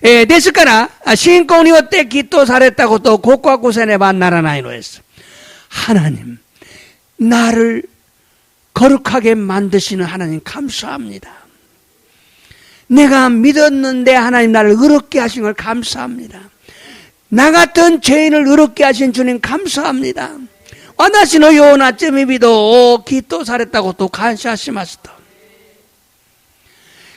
ですから、信仰によってきっとされたことを告白せねばならないのです。 하나님, 나를 거룩하게 만드시는 하나님 감사합니다. 내가 믿었는데 하나님 나를 의롭게 하신 걸 감사합니다. 나 같은 죄인을 의롭게 하신 주님 감사합니다. 私のような罪人をきっとされたことを感謝しました.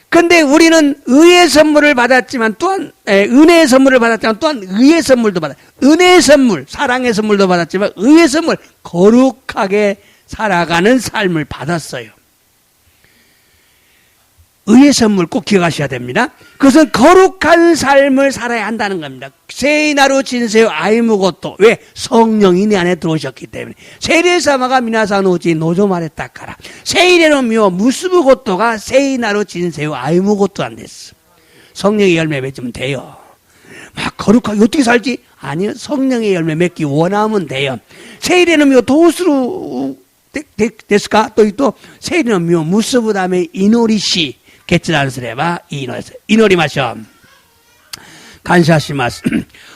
근데 우리는 의의 선물을 받았지만 또한 은혜의 선물을 받았지만 또한 의의 선물도 받았어요. 은혜의 선물, 사랑의 선물도 받았지만 의의 선물, 거룩하게 살아가는 삶을 받았어요. 의의 선물 꼭 기억하셔야 됩니다. 그것은 거룩한 삶을 살아야 한다는 겁니다. 세이나루 진세요 아이무것도. 왜? 성령이 내 안에 들어오셨기 때문에. 세례사마가 미나사 노지 노조말에 닦아라. 세이레노 미오 무스부것도가 세이나루 진세요 아이무것도 안 됐어. 성령의 열매 맺으면 돼요. 막 거룩하게 어떻게 살지? 아니요. 성령의 열매 맺기 원하면 돼요. 세이레노 미오 도스루 됐을까? 또 세이레노 미오 무스부 다음에 이노리시. 개츠란스레바 이노리 마셔. 간사시마스.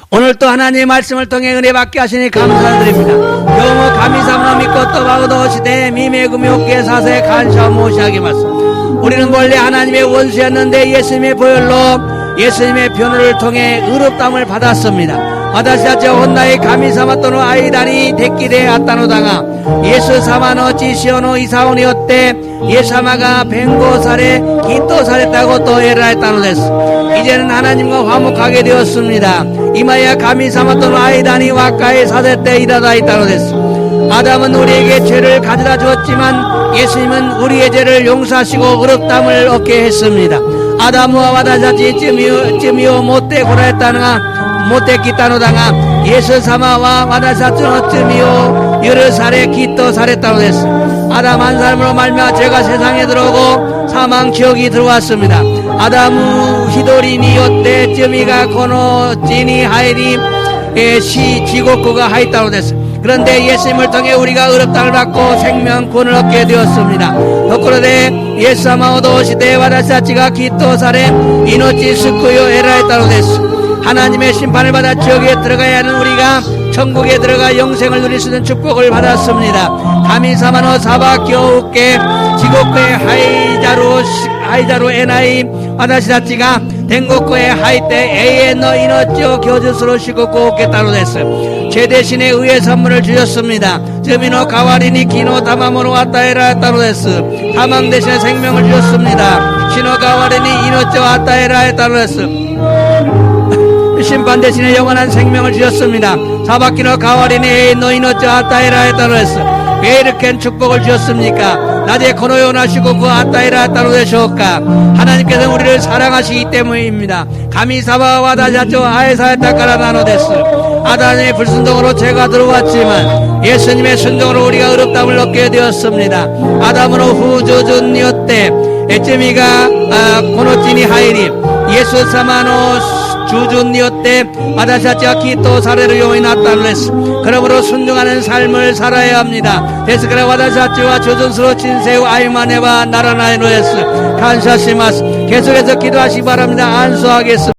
오늘 또 하나님의 말씀을 통해 은혜 받게 하시니 감사드립니다. 요모 가미사무나 믿고 또 바우도 시대 미메구미 옥계 사세 간사 모시하기마스. 우리는 원래 하나님의 원수였는데 예수님의 보혈로 예수님의 변호를 통해 의롭다함을 받았습니다. 私たちは本来神様との間に敵であったのだが、イエス様の血潮の遺産によってイエス様が弁護されきっとされたことを得られたのです。 이제는 하나님과 화목하게 되었습니다. 이마야神様との間に和解させていただいたのです。 아담은 우리에게 죄를 가져다 주었지만 예수님은 우리의 죄를 용서하시고 의롭다함을 얻게 했습니다. 아담과 와다자치 쯤이요 못돼 고라했다는가 못돼 기타노다가 예수 사마와 와다자츠노 쯤이요 여러 살에 기또 살했다노 됐어. 아담 한 사람으로 말미암아 죄가 세상에 들어오고 사망 지옥이 들어왔습니다. 아담우 히도리니 요때 쯤이가 고노지니 하이리 시 지곡구가 하있다노 됐어. 그런데 예수님을 통해 우리가 의롭다함을 받고 생명권을 얻게 되었습니다. 덕그러데 예수사마오도 시대에 와다시다치가 기토사레 이노치 스쿠요 에라했다노 됐어. 하나님의 심판을 받아 지옥에 들어가야 하는 우리가 천국에 들어가 영생을 누릴 수 있는 축복을 받았습니다. 가미사마노 사바교우께 지옥의 하이자로 에나이 와다시다치가 댕곡구의 하이때 에이엔노 이노치오 교주스로 시고고 오겠다노 됐어요. 죄 대신에 의의 선물을 주셨습니다. 즈미노 가와리니 기노 다마모노 왔다에라 했다노 됐어. 사망 대신에 생명을 주셨습니다. 시노 가와리니 이노치오 왔다에라 했다노 됐어. 심판 대신에 영원한 생명을 주셨습니다. 사바키노 가와리니 에이노 이노치오 왔다에라 했다노 됐어. 왜 이렇게 축복을 주셨습니까? 낮에 코노요나시고 그 아따이라 했다노 되셨까? 하나님께서 우리를 사랑하시기 때문입니다. 가미사바 와다자초 아에사에타카라 나노 데스. 아담의 불순종으로 죄가 들어왔지만 예수님의 순종으로 우리가 의롭다함을 얻게 되었습니다. 아담으로 후조준이었대 에츠미가 고노치니 하이리 예수 사마노 주준이었대 아다샤치가 기토 사례를 요인했다는 데스. 그러므로 순종하는 삶을 살아야 합니다. 데스그라 와다샤치와 주준스로 진세우 아이마네와 나라나이노에스. 감사시마스. 계속해서 기도하시기 바랍니다. 안수하겠습니다.